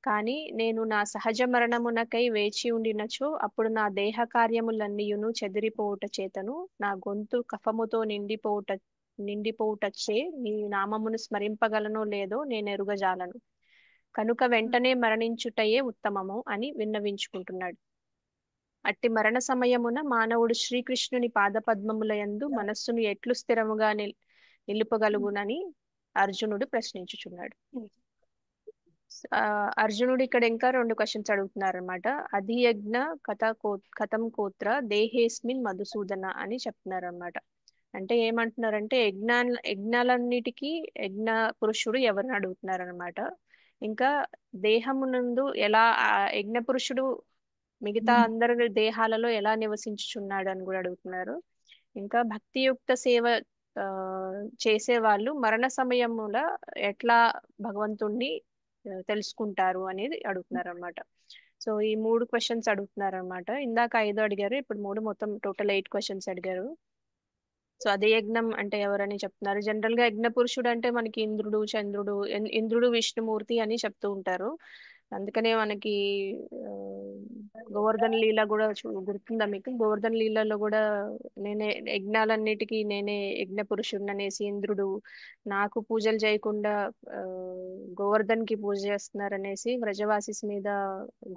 కానీ నేను నా సహజ మరణమునకై వేచి ఉండినచో అప్పుడు నా దేహ కార్యములన్నీయును చెదిరిపోవుట చేతను నా గొంతు కఫముతో నిండిపోవుటచ్చే నీ నామమును స్మరింపగలనో లేదో నేను ఎరుగజాలను. కనుక వెంటనే మరణించుటయే ఉత్తమము అని విన్నవించుకుంటున్నాడు. అట్టి మరణ సమయమున మానవుడు శ్రీకృష్ణుని పాదపద్మములయందు మనస్సును ఎట్లు స్థిరముగా నిలుపగలుగునని అర్జునుడు ప్రశ్నించుచున్నాడు. అర్జునుడు ఇక్కడ ఇంకా 2 క్వశ్చన్స్ అడుగుతున్నారు అనమాట. అధియజ్ఞ కథం కోత్ర దేహేస్మిన్ మధుసూదన అని చెప్తున్నారు అనమాట. అంటే ఏమంటున్నారంటే యజ్ఞాలన్నిటికీ యజ్ఞ పురుషుడు ఎవరిని అడుగుతున్నారు అనమాట. ఇంకా దేహమునందు ఎలా యజ్ఞ పురుషుడు మిగతా అందరి దేహాలలో ఎలా నివసించుచున్నాడు అని కూడా అడుగుతున్నారు. ఇంకా భక్తియుక్త సేవ చేసే వాళ్ళు మరణ సమయముల ఎట్లా భగవంతుణ్ణి తెలుసుకుంటారు అనేది అడుగుతున్నారు అనమాట. సో ఈ 3 క్వశ్చన్స్ అడుగుతున్నారు అనమాట. ఇందాక 5 అడిగారు, ఇప్పుడు 3, మొత్తం టోటల్ 8 క్వశ్చన్స్ అడిగారు. సో అదే యజ్ఞం అంటే ఎవరని చెప్తున్నారు. జనరల్ గా యజ్ఞ పురుషుడు అంటే మనకి ఇంద్రుడు, చంద్రుడు, ఇంద్రుడు విష్ణుమూర్తి అని చెప్తూ ఉంటారు. అందుకనే మనకి గోవర్ధన లీల కూడా గుర్తుందా మీకు? గోవర్ధన లీలలో కూడా నేనే యజ్ఞాలన్నిటికీ నేనే యజ్ఞ పురుషుడిని అనేసి ఇంద్రుడు నాకు పూజలు చేయకుండా గోవర్ధన్ కి పూజ చేస్తున్నారు అనేసి వ్రజవాసిస్ మీద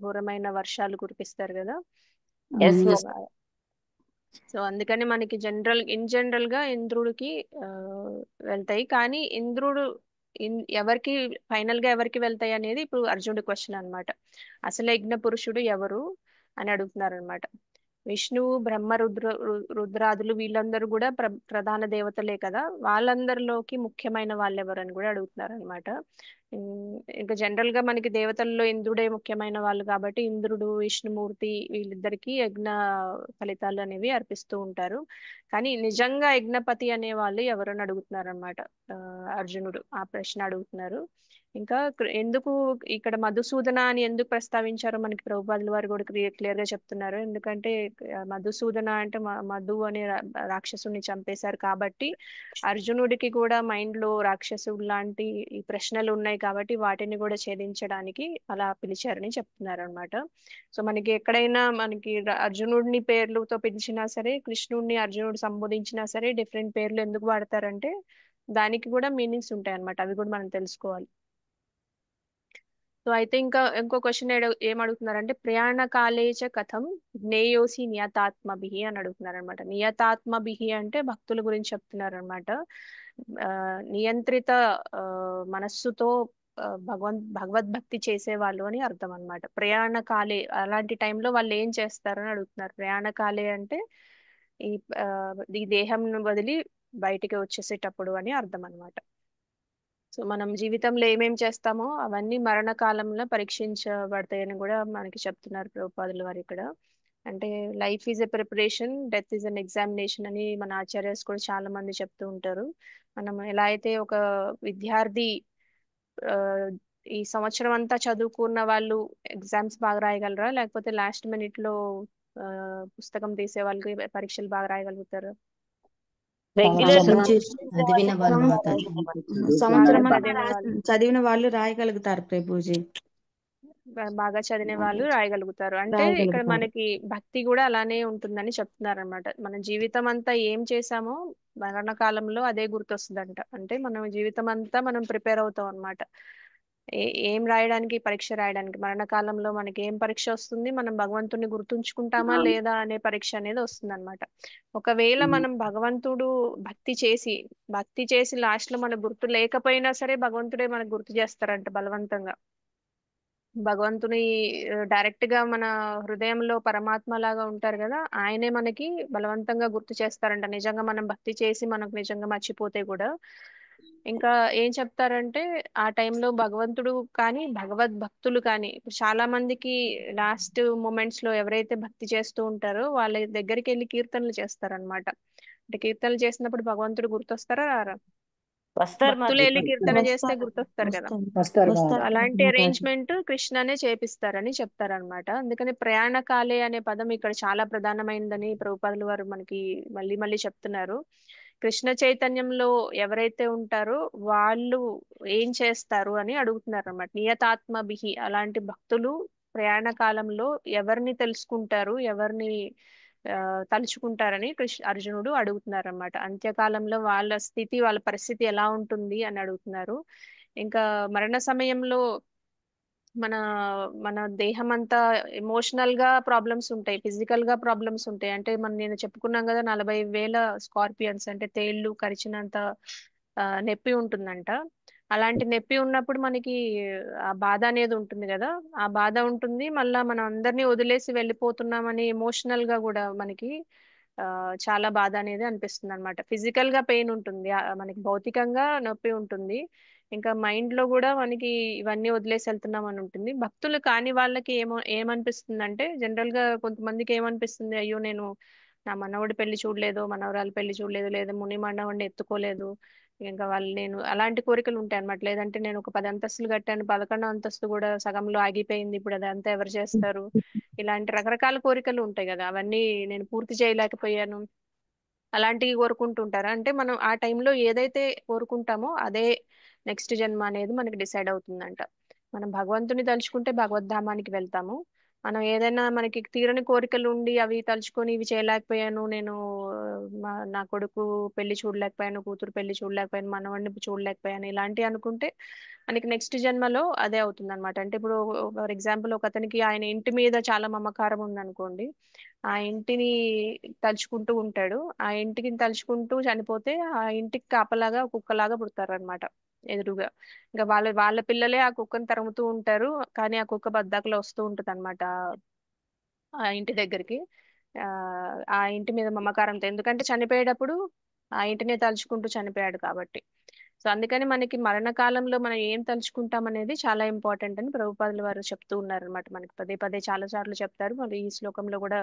ఘోరమైన వర్షాలు కురిపిస్తారు కదా. సో అందుకని మనకి ఇన్ జనరల్ గా ఇంద్రుడికి వెళ్తాయి. కానీ ఇంద్రుడు ఎవరికి ఫైనల్ గా ఎవరికి వెళ్తాయి అనేది ఇప్పుడు అర్జునుడి క్వశ్చన్ అనమాట. అసలు యజ్ఞ పురుషుడు ఎవరు అని అడుగుతున్నారు అనమాట. విష్ణువు, బ్రహ్మ, రుద్రాదులు వీళ్ళందరూ కూడా ప్రధాన దేవతలే కదా. వాళ్ళందరిలోకి ముఖ్యమైన వాళ్ళు ఎవరు అని కూడా అడుగుతున్నారు అనమాట. ఇంకా జనరల్ గా మనకి దేవతల్లో ఇంద్రుడే ముఖ్యమైన వాళ్ళు కాబట్టి ఇంద్రుడు, విష్ణుమూర్తి వీళ్ళిద్దరికి యజ్ఞ ఫలితాలు అనేవి అర్పిస్తూ ఉంటారు. కానీ నిజంగా యజ్ఞపతి అనే వాళ్ళు ఎవరని అడుగుతున్నారు అనమాట. అర్జునుడు ఆ ప్రశ్న అడుగుతున్నారు. ఇంకా ఎందుకు ఇక్కడ మధుసూదన అని ఎందుకు ప్రస్తావించారో మనకి ప్రభుపాదుల వారు కూడా క్లియర్ గా చెప్తున్నారు. ఎందుకంటే మధుసూదన అంటే మధు అనే రాక్షసుని చంపేశారు కాబట్టి అర్జునుడికి కూడా మైండ్ లో రాక్షసుడు లాంటి ఈ ప్రశ్నలు ఉన్నాయి కాబట్టి వాటిని కూడా ఛేదించడానికి అలా పిలిచారని చెప్తున్నారు అనమాట. సో మనకి ఎక్కడైనా మనకి అర్జునుడిని పేర్లతో పిలిచినా సరే, కృష్ణుడిని అర్జునుడు సంబోధించినా సరే డిఫరెంట్ పేర్లు ఎందుకు వాడతారంటే దానికి కూడా మీనింగ్స్ ఉంటాయి అనమాట. అవి కూడా మనం తెలుసుకోవాలి. సో అయితే ఇంకా ఇంకో క్వశ్చన్ ఏం అడుగుతున్నారంటే ప్రయాణ కాలేచ కథం జ్ఞేయోసి నియతాత్మభిః అని అడుగుతున్నారు అనమాట. నియతాత్మభిః అంటే భక్తుల గురించి చెప్తున్నారు అనమాట. నియంత్రిత ఆ, మనస్సుతో భగవద్భక్తి చేసేవాళ్ళు అని అర్థం అనమాట. ప్రయాణ కాలే అలాంటి టైంలో వాళ్ళు ఏం చేస్తారని అడుగుతున్నారు. ప్రయాణ కాలే అంటే ఈ ఆ, ఈ దేహం వదిలి బయటికి వచ్చేసేటప్పుడు అని అర్థం అనమాట. సో మనం జీవితంలో ఏమేం చేస్తామో అవన్నీ మరణకాలంలో పరీక్షించబడతాయని కూడా మనకి చెప్తున్నారు ప్రభుపాదుల వారు ఇక్కడ. అంటే life is a preparation, death is an examination అని మన ఆచార్యస్ కూడా చాలా మంది చెప్తూ ఉంటారు. మనం ఎలా అయితే ఒక విద్యార్థి ఆ, ఈ సంవత్సరం అంతా చదువుకున్న వాళ్ళు ఎగ్జామ్స్ బాగా రాయగలరా, లేకపోతే లాస్ట్ మినిట్ లో ఆ, పుస్తకం తీసే వాళ్ళకి పరీక్షలు బాగా రాయగలుగుతారు? రెగ్యులర్ చదివిన వాళ్ళు మాతాజీ. సంవత్సరం బాగా అంతా చదివిన వాళ్ళు చదివిన వాళ్ళు రాయగలుగుతారు ప్రభుజీ. బాగా చదివిన వాళ్ళు రాయగలుగుతారు. అంటే ఇక్కడ రాయగలుగుతారు. మనకి భక్తి కూడా అలానే ఉంటుందని చెప్తున్నారు అనమాట. మన జీవితం అంతా ఏం చేసామో మరణకాలంలో అదే గుర్తొస్తుందంట. అంటే మనం జీవితం అంతా మనం ప్రిపేర్ అవుతాం అనమాట. ఏం రాయడానికి, పరీక్ష రాయడానికి. మరణకాలంలో మనకి ఏం పరీక్ష వస్తుంది, మనం భగవంతుని గుర్తుంచుకుంటామా లేదా అనే పరీక్ష అనేది వస్తుంది అనమాట. ఒకవేళ మనం భక్తి చేసి లాస్ట్ లో మనకు గుర్తు లేకపోయినా సరే భగవంతుడే మనకు గుర్తు చేస్తారంట బలవంతంగా. భగవంతుని డైరెక్ట్ గా మన హృదయంలో పరమాత్మ లాగా ఉంటారు కదా, ఆయనే మనకి బలవంతంగా గుర్తు చేస్తారంట. నిజంగా మనం భక్తి చేసి మనకు నిజంగా మర్చిపోతే కూడా. ఇంకా ఏం చెప్తారంటే ఆ టైంలో భగవంతుడు కానీ భగవద్భక్తులు కానీ ఇప్పుడు చాలా మందికి లాస్ట్ మూమెంట్స్ లో ఎవరైతే భక్తి చేస్తూ ఉంటారో వాళ్ళ దగ్గరికి వెళ్ళి కీర్తనలు చేస్తారనమాట. అంటే కీర్తనలు చేసినప్పుడు భగవంతుడు గుర్తొస్తారా రారా? వస్తారు భక్తులు వెళ్ళి కీర్తన చేస్తే గుర్తొస్తారు కదా. వస్తారు సో మాతాజీ. అలాంటి అరేంజ్మెంట్ కృష్ణనే చేపిస్తారని చెప్తారనమాట. అందుకని ప్రయాణ కాలే అనే పదం ఇక్కడ చాలా ప్రధానమైనదని ప్రభుపాదుల వారు మనకి మళ్ళీ మళ్ళీ చెప్తున్నారు. కృష్ణ చైతన్యంలో ఎవరైతే ఉంటారో వాళ్ళు ఏం చేస్తారు అని అడుగుతున్నారు అనమాట. నియతాత్మభిః అలాంటి భక్తులు ప్రయాణ కాలంలో ఎవరిని తెలుసుకుంటారు, ఎవరిని తలుచుకుంటారని అర్జునుడు అడుగుతున్నారు అనమాట. అంత్యకాలంలో వాళ్ళ స్థితి, వాళ్ళ పరిస్థితి ఎలా ఉంటుంది అని అడుగుతున్నారు. ఇంకా మరణ సమయంలో మన మన దేహం అంతా ఎమోషనల్ గా ప్రాబ్లమ్స్ ఉంటాయి, ఫిజికల్ గా ప్రాబ్లమ్స్ ఉంటాయి. అంటే నేను చెప్పుకున్నాం కదా 40,000 స్కార్పియన్స్ అంటే తేళ్లు కరిచినంత నొప్పి ఉంటుందంట. అలాంటి నొప్పి ఉన్నప్పుడు మనకి ఆ బాధ అనేది ఉంటుంది కదా, ఆ బాధ ఉంటుంది. మళ్ళా మనం అందరినీ వదిలేసి వెళ్ళిపోతున్నామని ఎమోషనల్ గా కూడా మనకి ఆ చాలా బాధ అనేది అనిపిస్తుంది అనమాట. ఫిజికల్ గా పెయిన్ ఉంటుంది, మనకి భౌతికంగా నొప్పి ఉంటుంది. ఇంకా మైండ్ లో కూడా మనకి ఇవన్నీ వదిలేసి వెళ్తున్నాం అని ఉంటుంది. భక్తులు కాని వాళ్ళకి ఏమనిపిస్తుంది అంటే జనరల్ గా కొంతమందికి ఏమనిపిస్తుంది, అయ్యో నేను నా మనవడి పెళ్లి చూడలేదు, మనవరాలు పెళ్లి చూడలేదు, లేదా ముని మనవడిని ఎత్తుకోలేదు. ఇంకా వాళ్ళు నేను అలాంటి కోరికలు ఉంటాయి అనమాట. లేదంటే నేను ఒక 10 అంతస్తులు కట్టాను, 11వ అంతస్తు కూడా సగంలో ఆగిపోయింది, ఇప్పుడు అదంతా ఎవరు చేస్తారు? ఇలాంటి రకరకాల కోరికలు ఉంటాయి కదా, అవన్నీ నేను పూర్తి చేయలేకపోయాను, అలాంటివి కోరుకుంటుంటారా. అంటే మనం ఆ టైంలో ఏదైతే కోరుకుంటామో అదే నెక్స్ట్ జన్మ అనేది మనకి డిసైడ్ అవుతుందంట. మనం భగవంతుని తలుచుకుంటే భగవద్ధామానికి వెళ్తాము. మనం ఏదైనా మనకి తీరని కోరికలు ఉండి అవి తలుచుకొని ఇవి చేయలేకపోయాను, నేను నా కొడుకు పెళ్లి చూడలేకపోయాను, కూతురు పెళ్లి చూడలేకపోయాను, మనవడిని చూడలేకపోయాను, ఇలాంటివి అనుకుంటే మనకి నెక్స్ట్ జన్మలో అదే అవుతుంది అనమాట. అంటే ఇప్పుడు ఫర్ ఎగ్జాంపుల్ ఒక అతనికి ఆయన ఇంటి మీద చాలా మమకారం ఉందనుకోండి, ఆ ఇంటిని తలుచుకుంటూ ఉంటాడు. ఆ ఇంటికి తలుచుకుంటూ చనిపోతే ఆ ఇంటికి కాపలాగా కుక్కలాగా పుడతారనమాట ఎదురుగా. ఇంకా వాళ్ళ వాళ్ళ పిల్లలే ఆ కుక్కను తరుముతూ ఉంటారు, కానీ ఆ కుక్క బద్దాకలో వస్తూ ఉంటది అనమాట ఆ ఇంటి దగ్గరికి. ఆ ఆ ఇంటి మీద మమకారంతో, ఎందుకంటే చనిపోయేటప్పుడు ఆ ఇంటినే తలుచుకుంటూ చనిపోయాడు కాబట్టి. సో అందుకని మనకి మరణకాలంలో మనం ఏం తలుచుకుంటాం అనేది చాలా ఇంపార్టెంట్ అని ప్రభుపాదుల వారు చెప్తూ ఉన్నారు అనమాట. మనకి పదే పదే చాలా సార్లు చెప్తారు. మరి ఈ శ్లోకంలో కూడా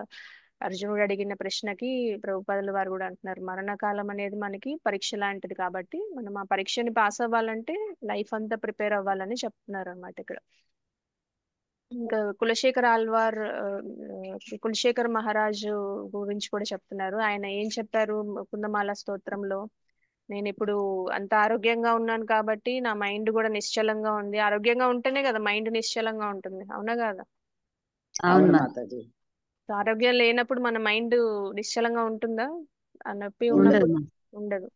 అర్జునుడు అడిగిన ప్రశ్నకి ప్రభుపాదుల వారు కూడా అంటున్నారు, మరణకాలం అనేది మనకి పరీక్ష లాంటిది కాబట్టి మనం ఆ పరీక్షని పాస్ అవ్వాలంటే లైఫ్ అంతా ప్రిపేర్ అవ్వాలని చెప్తున్నారు అనమాట ఇక్కడ. ఇంకా కులశేఖర ఆల్వార్ కులశేఖర మహారాజు గురించి కూడా చెప్తున్నారు. ఆయన ఏం చెప్పారు కుందమాల స్తోత్రంలో, నేను ఇప్పుడు అంత ఆరోగ్యంగా ఉన్నాను కాబట్టి నా మైండ్ కూడా నిశ్చలంగా ఉంది. ఆరోగ్యంగా ఉంటేనే కదా మైండ్ నిశ్చలంగా ఉంటుంది, అవునా కదా? అవును మాతాజీ. ఆరోగ్యం లేనప్పుడు మన మైండ్ నిశ్చలంగా ఉంటుందా? ఆ నొప్పి ఉండదు ఉన్నప్పుడు మా. ఉండదు.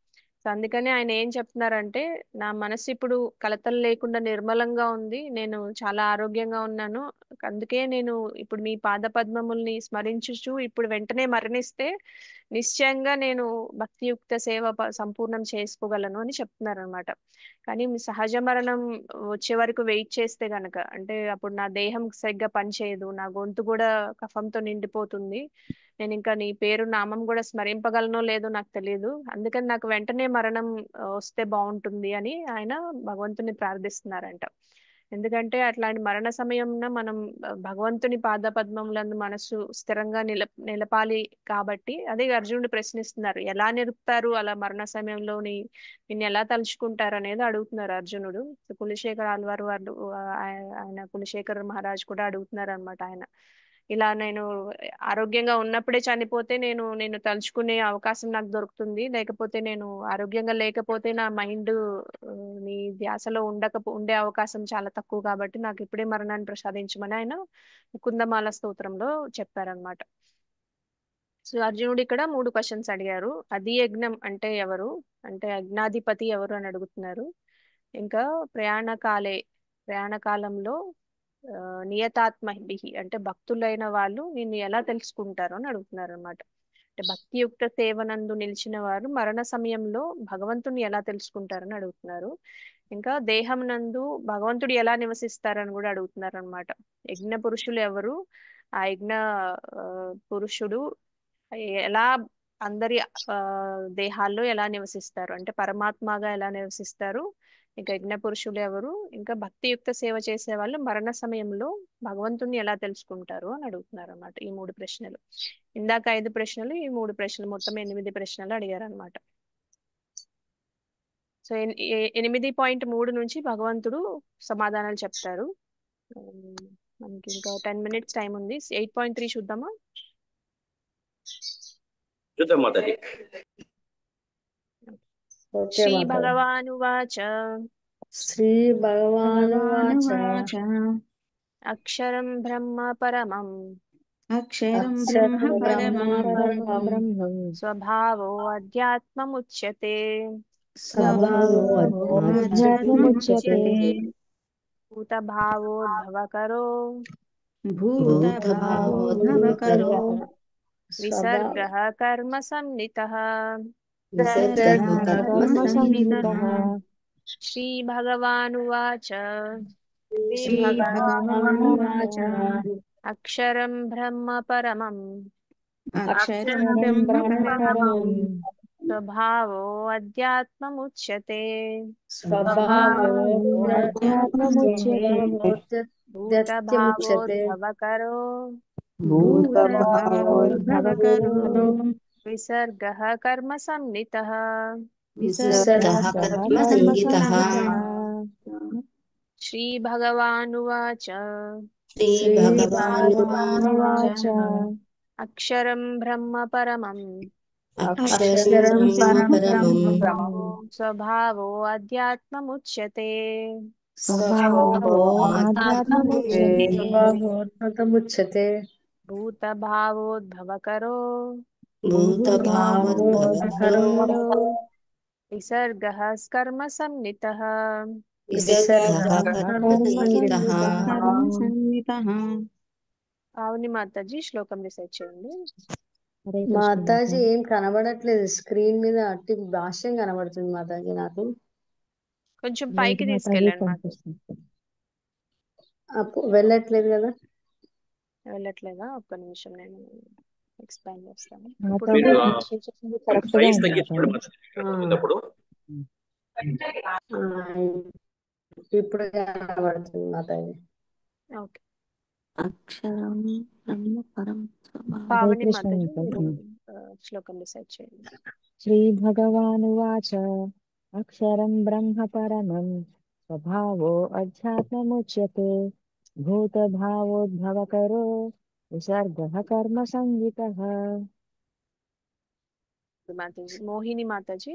సో అందుకని ఆయన ఏం చెప్తున్నారంటే, నా మనసు ఇప్పుడు కలతలు లేకుండా నిర్మలంగా ఉంది, నేను చాలా ఆరోగ్యంగా ఉన్నాను, అందుకే నేను ఇప్పుడు మీ పాద పద్మముల్ని స్మరించుచు ఇప్పుడు వెంటనే మరణిస్తే నిశ్చయంగా నేను భక్తియుక్త సేవ సంపూర్ణం చేసుకోగలను అని చెప్తున్నారు అనమాట. కానీ మీ సహజ మరణం వచ్చే వరకు వెయిట్ చేస్తే గనక, అంటే అప్పుడు నా దేహం సరిగ్గా పనిచేయదు, నా గొంతు కూడా కఫంతో నిండిపోతుంది, నేను ఇంకా నీ పేరు నామం కూడా స్మరింపగలనో లేదో నాకు తెలియదు, అందుకని నాకు వెంటనే మరణం వస్తే బాగుంటుంది అని ఆయన భగవంతుని ప్రార్థిస్తున్నారంట. ఎందుకంటే అట్లాంటి మరణ సమయంలో మనం భగవంతుని పాద పద్మములందు మనసు స్థిరంగా నిలపాలి కాబట్టి, అదే అర్జునుడు ప్రశ్నిస్తున్నారు, ఎలా నిలుపుతారు అలా మరణ సమయంలో నిన్ను ఎలా తలుచుకుంటారు అనేది అడుగుతున్నారు అర్జునుడు. కులశేఖర ఆళ్వారు వాళ్ళు ఆయన కులశేఖర మహారాజ్ కూడా అడుగుతున్నారు అనమాట. ఆయన ఇలా నేను ఆరోగ్యంగా ఉన్నప్పుడే చనిపోతే నేను తలుచుకునే అవకాశం నాకు దొరుకుతుంది, లేకపోతే నేను ఆరోగ్యంగా లేకపోతే నా మైండ్ నీ ధ్యాసలో ఉండే అవకాశం చాలా తక్కువ, కాబట్టి నాకు ఇప్పుడే మరణాన్ని ప్రసాదించమని ఆయన కుందమాల స్తోత్రంలో చెప్పారనమాట. సో అర్జునుడు ఇక్కడ 3 క్వశ్చన్స్ అడిగారు. అధి యజ్ఞం అంటే ఎవరు, అంటే యజ్ఞాధిపతి ఎవరు అని అడుగుతున్నారు. ఇంకా ప్రయాణ కాలంలో నియతాత్మభిః అంటే భక్తులైన వాళ్ళు నిన్ను ఎలా తెలుసుకుంటారు అని అడుగుతున్నారు అనమాట. అంటే భక్తియుక్త సేవనందు నిలిచిన వారు మరణ సమయంలో భగవంతుని ఎలా తెలుసుకుంటారని అడుగుతున్నారు. ఇంకా దేహం నందు భగవంతుడు ఎలా నివసిస్తారని కూడా అడుగుతున్నారు అనమాట. యజ్ఞ పురుషులు ఎవరు, ఆ యజ్ఞ పురుషుడు ఎలా అందరి దేహాల్లో ఎలా నివసిస్తారు, అంటే పరమాత్మగా ఎలా నివసిస్తారు, ఇంకా యజ్ఞ పురుషులు ఎవరు, ఇంకా భక్తియుక్త సేవ చేసే వాళ్ళు మరణ సమయంలో భగవంతుని ఎలా తెలుసుకుంటారు అని అడుగుతున్నారు అన్నమాట. ఈ 3 ప్రశ్నలు, ఇందాక 5 ప్రశ్నలు, ఈ 3 ప్రశ్నలు, మొత్తం 8 ప్రశ్నలు అడిగారు అనమాట. సో 8.3 నుంచి భగవంతుడు సమాధానాలు చెప్తారు. మనకి ఇంకా 10 minutes టైం ఉంది. 8.3 చూద్దామా? చూద్దాం మాతాజీ. శ్రీ భగవానువాచ శ్రీ భగవానువాచ అక్షరం బ్రహ్మ పరమం అక్షరం బ్రహ్మ పరమం స్వభావో అధ్యాత్మముచ్యతే స్వభావో అధ్యాత్మముచ్యతే భూతభావోద్భవకరో భూతభావోద్భవకరో విసర్గః కర్మ సన్నితః శ్రీ భగవానువాచ అక్షరం బ్రహ్మ పరమం స్వభావో అధ్యాత్మముచ్యతే భూతభావోద్భవకరో విసర్గః కర్మ సన్నితః శ్రీ భగవానువాచ అక్షరం బ్రహ్మ పరమం స్వభావో అధ్యాత్మముచ్యతే భూతభావోద్భవకరో విసర్గః కర్మ సన్నితః అవుని మాతాజీ, శ్లోకం రిసైట్ చేయండి. మాతాజీ ఏం కనబడట్లేదు స్క్రీన్ మీద, అట్టి భాష్యం కనబడుతుంది మాతాజీ నాకు. కొంచెం పైకి తీసుకెళ్ళండి మాతాజీ. వెళ్ళట్లేదు కదా? వెళ్ళట్లేదా? ఒక్క నిమిషం, నేను ఎక్స్ప్లెయిన్ చేస్తాను. సైజ్ తగ్గించుకోండి మాతాజీ. ఇప్పుడు కనబడుతుంది మాతాజీ. ఓకే. అక్షరం బ్రహ్మ పరం పావని మాతాజీ శ్లోకం రిసైట్ చేయండి. శ్రీ భగవానువాచ అక్షరం బ్రహ్మ పరమం స్వభావో అధ్యాత్మముచ్యతే భూతభావోద్భవకరో విసర్గః కర్మ సంగితః. మాతాజీ మోహిని మాతాజీ,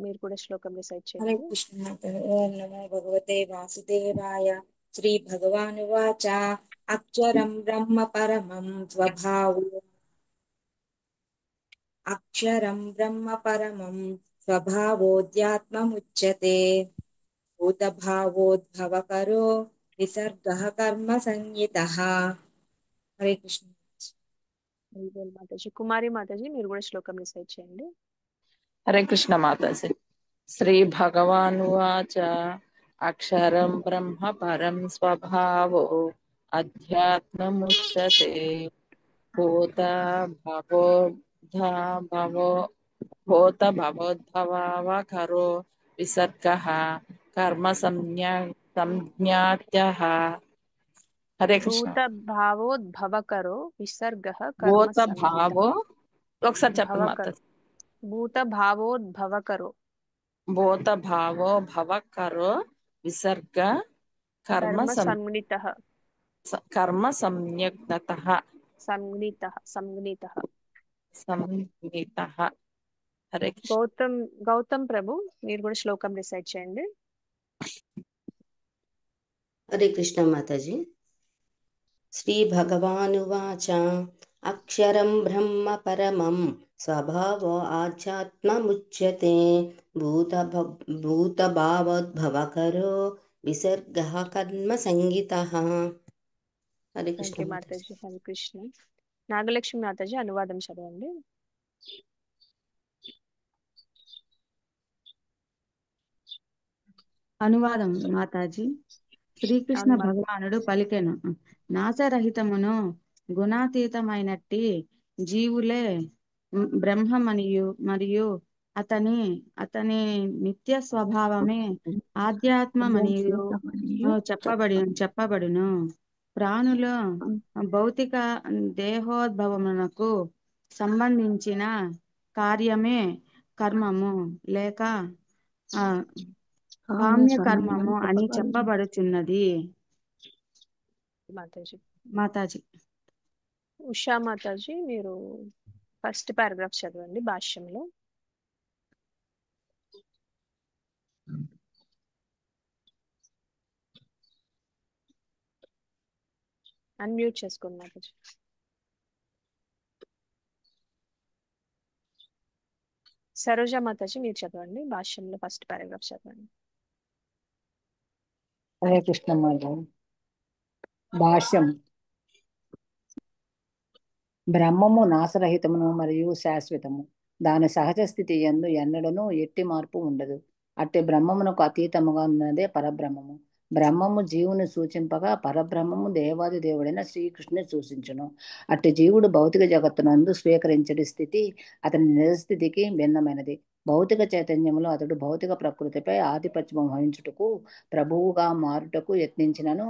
మీరు కూడా శ్లోకం రిసైట్ హరే చేయండి. కృష్ణ మాతాజీ. ఓం నమో భగవతే వాసుదేవాయ. శ్రీ భగవానువాచ అక్షరం బ్రహ్మ పరమం స్వభావో స్వభావోద్యాత్మముచ్యతే భూతభావోద్భవకరో విసర్గః కర్మ సంజ్ఞితః. హరే కృష్ణ. మాతాజీ. కుమారి మాతాజీ మీరు కూడా శ్లోకం రిసైట్ చేయండి. హరే కృష్ణ మాతాజీ. శ్రీ భగవానువాచ అక్షరం బ్రహ్మ పరం స్వభావో అధ్యాత్మముచ్యతే భూత భవోద్భవావకరో విసర్గః కర్మ సంజ్ఞాత్యః. హరే కృష్ణ. భూత భావోద్భవకరో విసర్గః కర్మ భూత సంజ్ఞితః. భావో ఒకసారి చెప్పండి భవకరో మాతాజీ. భూత భావోద్భవకరో భూత భావో భవకరో విసర్గ కర్మ కర్మ సంజ్ఞితః. కర్మ సంజ్ఞతః. సంజ్ఞితః. హరే కృష్ణ. గౌతమ్ ప్రభు మీరు కూడా శ్లోకం రిసైట్ చేయండి. హరే కృష్ణ మాతాజీ. శ్రీ భగవానువాచ అక్షరం బ్రహ్మ పరమం స్వభావో ఆధ్యాత్మముచ్యతే భూతభావోద్భవకరో విసర్గః కర్మ సంగీతః. హరే కృష్ణ మాతాజీ. హరే కృష్ణ. నాగలక్ష్మి మాతాజీ అనువాదం చదవండి. అనువాదం మాతాజీ. శ్రీకృష్ణ భగవానుడు పలికెను, నాశరహితమును గుణాతీతమైనట్టి జీవులే బ్రహ్మమనియు అతని నిత్య స్వభావమే ఆధ్యాత్మమనియు చెప్పబడును. ప్రాణుల భౌతిక దేహోద్భవమునకు సంబంధించిన కార్యమే కర్మము లేక కామ్యకర్మము అని చెప్పబడుచున్నది. మాతాజీ. ఉషా మాతాజీ మీరు ఫస్ట్ పారాగ్రాఫ్ చదవండి భాష్యంలో. అన్మ్యూట్ చేసుకోండి మాతాజీ. సరోజ మాతాజీ మీరు చదవండి భాష్యంలో ఫస్ట్ పారాగ్రాఫ్ చదవండి. హరే కృష్ణ మాతాజీ. భాష్యం. బ్రహ్మము నాశరహితమును మరియు శాశ్వతము. దాని సహజ స్థితి యందు ఎన్నడను ఎట్టి మార్పు ఉండదు. అట్టి బ్రహ్మమునకు అతీతముగా ఉన్నదే పరబ్రహ్మము. బ్రహ్మము జీవుని సూచింపగా పరబ్రహ్మము దేవాది దేవుడైన శ్రీకృష్ణుని సూచించును. అట్టి జీవుడు భౌతిక జగత్తునందు స్వీకరించడి స్థితి అతని నిజస్థితికి భిన్నమైనది. భౌతిక చైతన్యములో అతడు భౌతిక ప్రకృతిపై ఆధిపత్యం వహించుటకు ప్రభువుగా మారుటకు యత్నించినను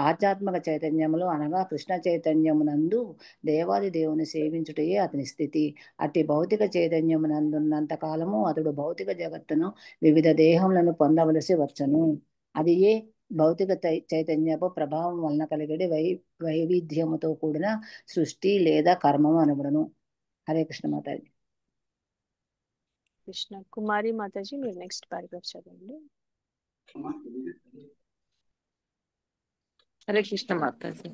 ఆధ్యాత్మిక చైతన్యములో అనగా కృష్ణ చైతన్యమునందు దేవాది దేవుని సేవించుటయే అతని స్థితి. అట్టి భౌతిక చైతన్యమునందున్నంత కాలము అతడు భౌతిక జగత్తును వివిధ దేహములను పొందవలసి వచ్చును. అది ఏ భౌతిక చైతన్యపు ప్రభావం వలన కలిగడి వైవిధ్యముతో కూడిన సృష్టి లేదా కర్మము అనబడును. హరే కృష్ణ మాతాజీ. కృష్ణ. కుమారి మాతాజీ మీరు నెక్స్ట్ పారాగ్రాఫ్ చదవండి. హరే కృష్ణ మాతాజీ.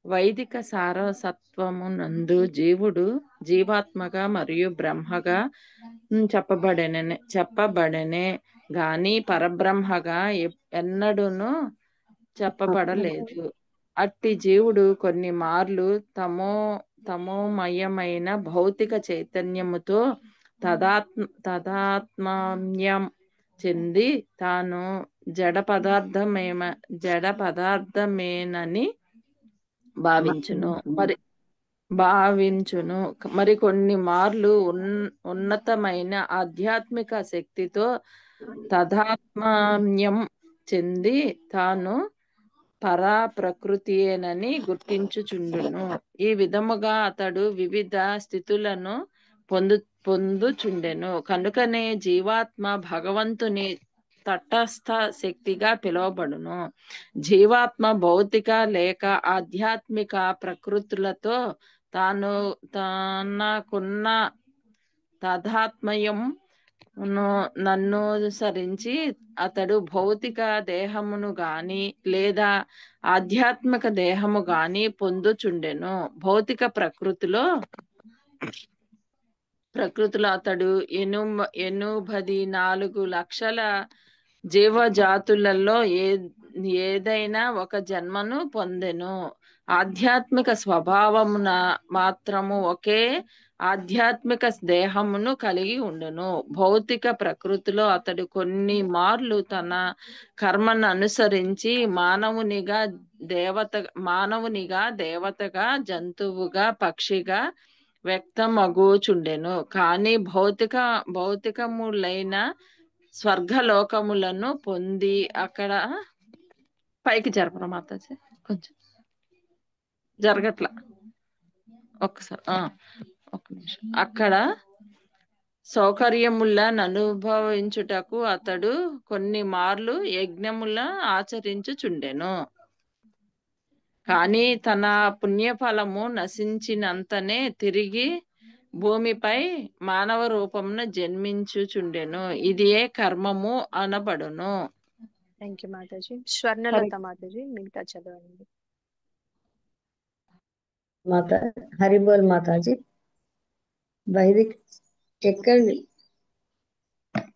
వైదిక సారసత్వమునందు జీవుడు జీవాత్మగా మరియు బ్రహ్మగా చెప్పబడనే గాని పరబ్రహ్మగా ఎన్నడూను చెప్పబడలేదు. అట్టి జీవుడు కొన్ని మార్లు తమోమయమైన భౌతిక చైతన్యముతో తాదాత్మ్యం చెంది తాను జడ పదార్థమేనని భావించును. మరికొన్ని మార్లు ఉన్నతమైన ఆధ్యాత్మిక శక్తితో తదాత్మ్యం చెంది తాను పరా ప్రకృతియేనని గుర్తించుచుండును. ఈ విధముగా అతడు వివిధ స్థితులను పొందుచుండెను. కనుకనే జీవాత్మ భగవంతుని తటస్థ శక్తిగా పిలువబడును. జీవాత్మ భౌతిక లేక ఆధ్యాత్మిక ప్రకృతులతో తనకున్న తాదాత్మ్యం నన్నుసరించి అతడు భౌతిక దేహమును గాని లేదా ఆధ్యాత్మిక దేహము గాని పొందుచుండెను. భౌతిక ప్రకృతిలో ప్రకృతిలో అతడు 84 లక్షల జీవజాతులలో ఏదైనా ఒక జన్మను పొందెను. ఆధ్యాత్మిక స్వభావమున మాత్రము ఒకే ఆధ్యాత్మిక దేహమును కలిగి ఉండును. భౌతిక ప్రకృతిలో అతడు కొన్ని మార్లు తన కర్మను అనుసరించి మానవునిగా దేవతగా జంతువుగా పక్షిగా వ్యక్తమగుచుండెను. కానీ భౌతికములైన స్వర్గలోకములను పొంది అక్కడ పైకి జరపరా మాతాజీ, కొంచెం జరగట్లా, ఒక్కసారి ఒక్క నిమిషం. అక్కడ సౌకర్యములను అనుభవించుటకు అతడు కొన్ని మార్లు యజ్ఞముల ఆచరించుచుండెను. కానీ తన పుణ్యఫలము నశించినంతనే తిరిగి భూమిపై మానవ రూపమున జన్మించుచుండెను. ఇదియే కర్మము అనబడును. థ్యాంక్ యూ మాతాజీ. స్వర్ణలత మాతాజీ మిగతా చదవండి. మాతా హరిబోల్ మాతాజీ. వైదిక ఎక్కడి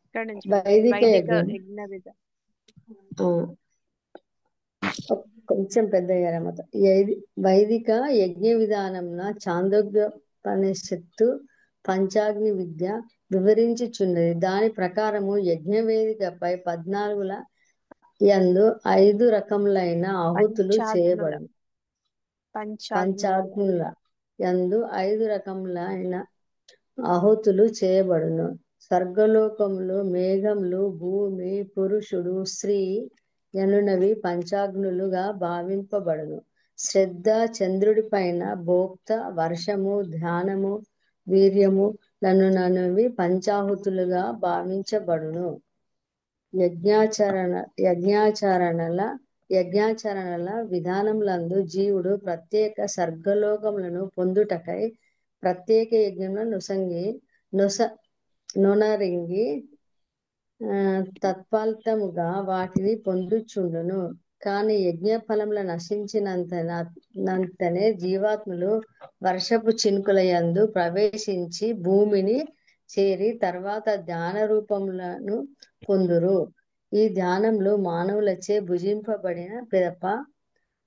ఇక్కడ నుంచి వైదిక వైదిక యజ్ఞం యజ్ఞ విధ కొంచెం పెద్ద అయ్యారా మాత. వైదిక యజ్ఞ విధానంన చాందోగ్యోపనిషత్తు పంచాగ్ని విద్య వివరించుచున్నది. దాని ప్రకారము యజ్ఞ వేదికపై 14 యందు 5 రకములైన ఆహుతులు చేయబడును. పంచాగ్నుల యందు 5 రకములైన ఆహుతులు చేయబడును. స్వర్గలోకములు, మేఘములు, భూమి, పురుషుడు, స్త్రీ యనునవి పంచాగ్నులుగా భావింపబడును. శ్రద్ధ చంద్రుడి పైన భోక్త, వర్షము, ధ్యానము, వీర్యము లనునవి పంచాహుతులుగా భావించబడును. యజ్ఞాచరణల విధానములందు జీవుడు ప్రత్యేక స్వర్గలోకములను పొందుటకై ప్రత్యేక యజ్ఞములను నొనరింగి తత్ఫలితముగా వాటిని పొందుచుండును. కానీ యజ్ఞ ఫలముల నశించినంతనే జీవాత్ములు వర్షపు చినుకుల యందు ప్రవేశించి భూమిని చేరి తర్వాత ధ్యాన రూపములను పొందురు. ఈ ధ్యానములు మానవులచే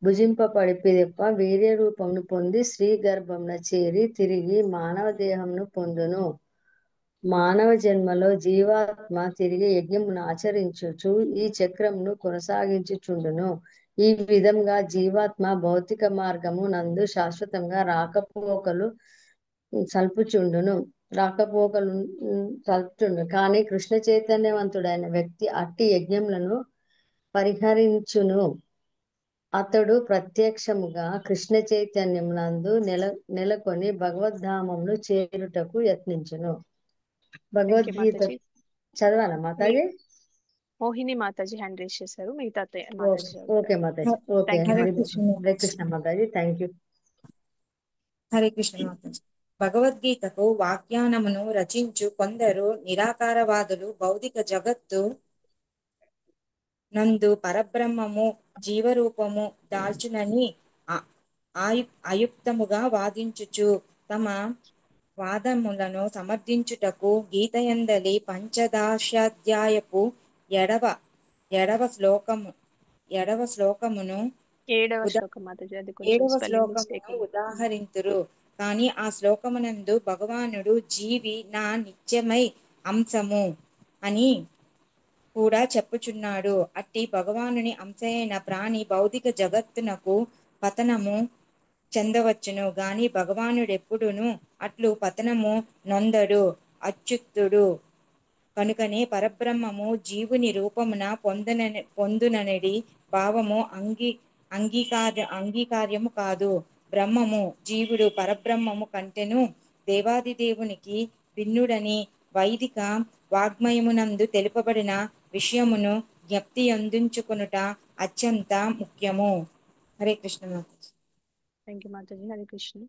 భుజింపబడి పిదప వీర్య రూపమును పొంది స్త్రీ గర్భమున చేరి తిరిగి మానవ దేహమును పొందును. మానవ జన్మలో జీవాత్మ తిరిగి యజ్ఞమును ఆచరించుచు ఈ చక్రమును కొనసాగించుచుండును. ఈ విధంగా జీవాత్మ భౌతిక మార్గము నందు శాశ్వతంగా రాకపోకలు సల్పుచుండును. కానీ కృష్ణ చైతన్యవంతుడైన వ్యక్తి అట్టి యజ్ఞములను పరిహరించును. అతడు ప్రత్యక్షముగా కృష్ణ చైతన్యమునందు నెలకొని భగవద్ధామమును చేరుటకు యత్నించును. భగవద్గీత చదవాలా మాతాజీ? మోహిని మాతాజీ హ్యాండ్ రేస్ చేశారు. మిగతా ఓకే మాతాజీ. ఓకే, హరే కృష్ణ మాతాజీ. Thank you. హరే కృష్ణ మాతాజీ. భగవద్గీతకు వాఖ్యానమును రచించు కొందరు నిరాకారవాదులు భౌతిక జగత్తు నందు పరబ్రహ్మము జీవరూపము దాల్చునని ఆయుక్తముగా వాదించుచు తమ వాదములను సమర్థించుటకు గీతయందలి పంచదశాధ్యాయపు ఏడవ శ్లోకమును ఉదాహరింతురు. కానీ ఆ శ్లోకమునందు భగవానుడు జీవి నా నిత్యమై అంశము అని కూడా చెప్పుచున్నాడు. అట్టి భగవానుని అంశైన ప్రాణి భౌతిక జగత్తునకు పతనము చెందవచ్చును గాని భగవానుడెప్పుడును అట్లు పతనము నొందడు, అచ్యుతుడు. కనుకనే పరబ్రహ్మము జీవుని రూపమున పొందుననడి భావము అంగీకార్యము కాదు. బ్రహ్మము జీవుడు పరబ్రహ్మము కంటెను దేవాదిదేవునికి భిన్నుడని వైదిక వాగ్మయమునందు తెలుపబడిన విషయమును జ్ఞప్తి అందించుకొనుట అత్యంత ముఖ్యము. హరే కృష్ణ మాతాజీ. థ్యాంక్ యూ మాతాజీ. హరే కృష్ణ.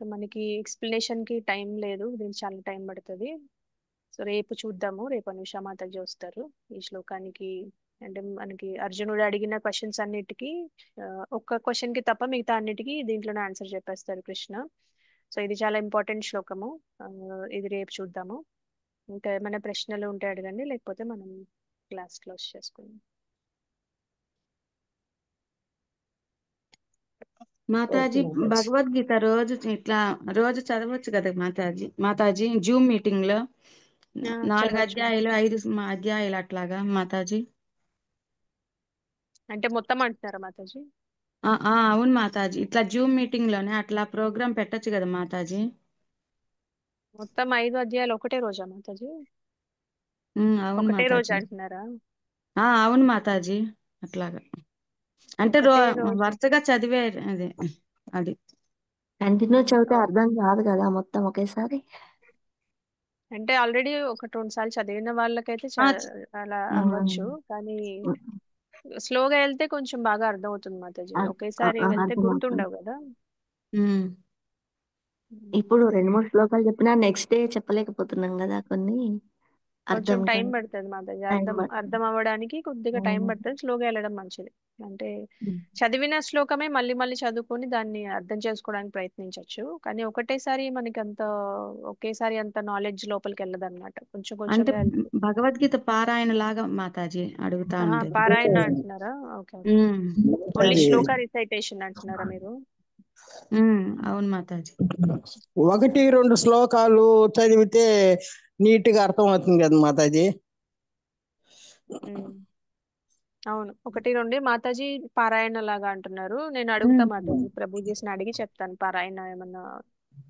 మనకి ఎక్స్ప్లెనేషన్ కి టైం లేదు, దీనికి చాలా టైం పడుతుంది. సో రేపు చూద్దాము. రేపు అనుషా మాతాజీ వస్తారు. ఈ శ్లోకానికి అంటే మనకి అర్జునుడు అడిగిన క్వశ్చన్స్ అన్నిటికీ ఒక్క క్వశ్చన్ కి తప్ప మిగతా అన్నిటికీ దీంట్లోనే ఆన్సర్ చెప్పేస్తారు కృష్ణ. సో ఇది చాలా ఇంపార్టెంట్ శ్లోకము. ఇది రేపు చూద్దాము. ఇంకా ఏమైనా ప్రశ్నలు ఉంటే అడగండి, లేకపోతే మనం క్లాస్ క్లోజ్ చేసుకుందాం. మాతాజీ భగవద్గీత రోజు ఇట్లా రోజు చదవచ్చు కదా మాతాజీ జూమ్ మీటింగ్ లో 4 చదవచ్చు. అధ్యాయులు 5 అధ్యాయులు అట్లాగా మాతాజీ. అంటే మొత్తం అంటున్నారా మాతాజీ? అవును మాతాజీ, ఇట్లా జూమ్ మీటింగ్ లోనే అట్లా ప్రోగ్రామ్ పెట్టొచ్చు కదా మాతాజీ. మొత్తం 5 అధ్యాయాలు ఒకటే రోజా మాతాజీ? అవును ఒకటే రోజు మాతాజీ. అంటున్నారా? అవును మాతాజీ, అట్లాగా అంటే ఒకటే రోజు వరుసగా చదివే అది కంటిన్యూ చదివితే అర్థం కాదు కదా మొత్తం ఒకేసారి. అంటే ఆల్రెడీ 1-2 సార్లు చదివిన వాళ్ళకైతే అలా అవ్వచ్చు, కానీ స్లోగా వెళ్తే కొంచెం బాగా అర్థం అవుతుంది మాతాజీ. ఒకేసారి వెళ్తే గుర్తుండవు కదా. ఇప్పుడు 2-3 శ్లోకాలు చెప్పినా నెక్స్ట్ డే చెప్పలేకపోతున్నాం కదా, కొన్ని కొంచెం అర్థం టైం కాదు. పడుతుంది మాతాజీ. టైం అర్థం పడుతుంది. అవ్వడానికి కొద్దిగా టైం పడుతుంది. స్లోగా వెళ్ళడం మంచిది. అంటే చదివిన శ్లోకమే మళ్ళీ మళ్ళీ చదువుకొని దాన్ని అర్థం చేసుకోవడానికి ప్రయత్నించవచ్చు, కానీ ఒకేసారి అంత నాలెడ్జ్ లోపలికి వెళ్ళదు అనమాట. కొంచెం అంటే కొంచెంగా వెళ్తుంది. భగవద్గీత పారాయణ లాగా మాతాజీ అడుగుతా ఉండేది. పారాయణ అంటున్నారా? ఓకే. ఓన్లీ శ్లోక రిసైటేషన్ అంటున్నారా మీరు? అవును మాతాజీ. 1-2 శ్లోకాలు చదివితే నీట్ గా అర్థం అవుతుంది కదా మాతాజీ. అవును, 1-2 మాతాజీ పారాయణ లాగా అంటున్నారు. నేను అడుగుతా మాతాజీ, ప్రభుజీస్ని అడిగి చెప్తాను. పారాయణ ఏమన్నా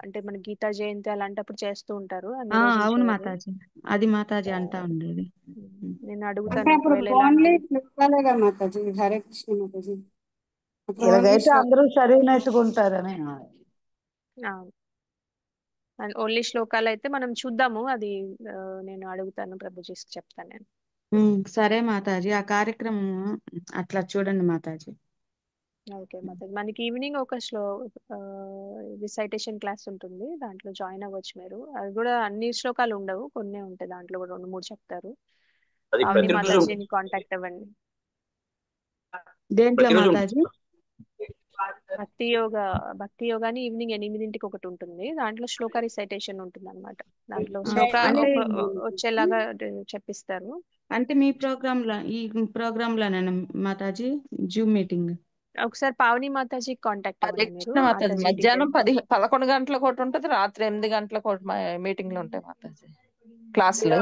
అంటే మన గీతా జయంతి అలాంటప్పుడు చేస్తూ ఉంటారు, అన్ని రోజులు అవును చేయరు. మాతాజీ, అది మాతాజీ అంటా ఉండేది. నేను అంటే అడుగుతాను అప్పుడు ఒకవేళ ఓన్లీ ఎలాంటి శ్లోకాలేగా మాతాజీ. హరే కృష్ణ మాతాజీ. అప్పుడు ఓన్లీ ఇలాగైతే అందరూ చదివినట్టుగా ఉంటారని. ఓన్లీ శ్లోకాలు అయితే మనం చూద్దాము. అది నేను అడుగుతాను, ప్రభుజీస్కి చెప్తాను నేను. సరే మాతాజీ, ఆ కార్యక్రమం అట్లా చూడండి మాతాజీ. ఓకే మాతాజీ, మనకి ఈవినింగ్ ఒక రిసైటేషన్ క్లాస్ ఉంటుంది, దాంట్లో జాయిన్ అవ్వచ్చు మీరు. అది కూడా అన్ని శ్లోకాలు ఉండవు, కొన్ని ఉంటాయి, దాంట్లో కూడా 2-3 చెప్తారు. అది అవని ప్రతిరోజు మాతాజీని కాంటాక్ట్ అవ్వండి. దేంట్లో మాతాజీ? భక్తి యోగాని ఈవినింగ్ 8ంటికి ఒకటి ఉంటుంది, దాంట్లో శ్లోక రిసైటేషన్ ఉంటుంది అనమాట. దాంట్లో శ్లోక అంటే వచ్చేలాగా చెప్పిస్తారు. అంటే మీ ఈ ప్రోగ్రామ్ లోనేనా మాతాజీ జూమ్ మీటింగ్? ఒకసారి పావని మాతాజీ కాంటాక్ట్ హరే అవ్వండి మీరు. కృష్ణ మాతాజీ, మాతాజీ మధ్యాహ్నం డీటెయిల్స్ 11 గంటలకు ఒకటి ఉంటుంది, రాత్రి 8 గంటలకు ఒకటి మీటింగ్లు ఉంటాయి మాతాజీ, క్లాసులు.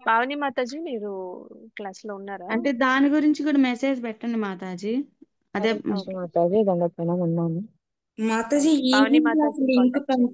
పావని మాతాజీ మీరు క్లాస్ లో ఉన్నారా? అంటే దాని గురించి కూడా మెసేజ్ పెట్టండి మాతాజీ. అదే మాతాజీ దండపైన ఉన్నాను. Mataji Pavani evening Mataji link contact చేయండి.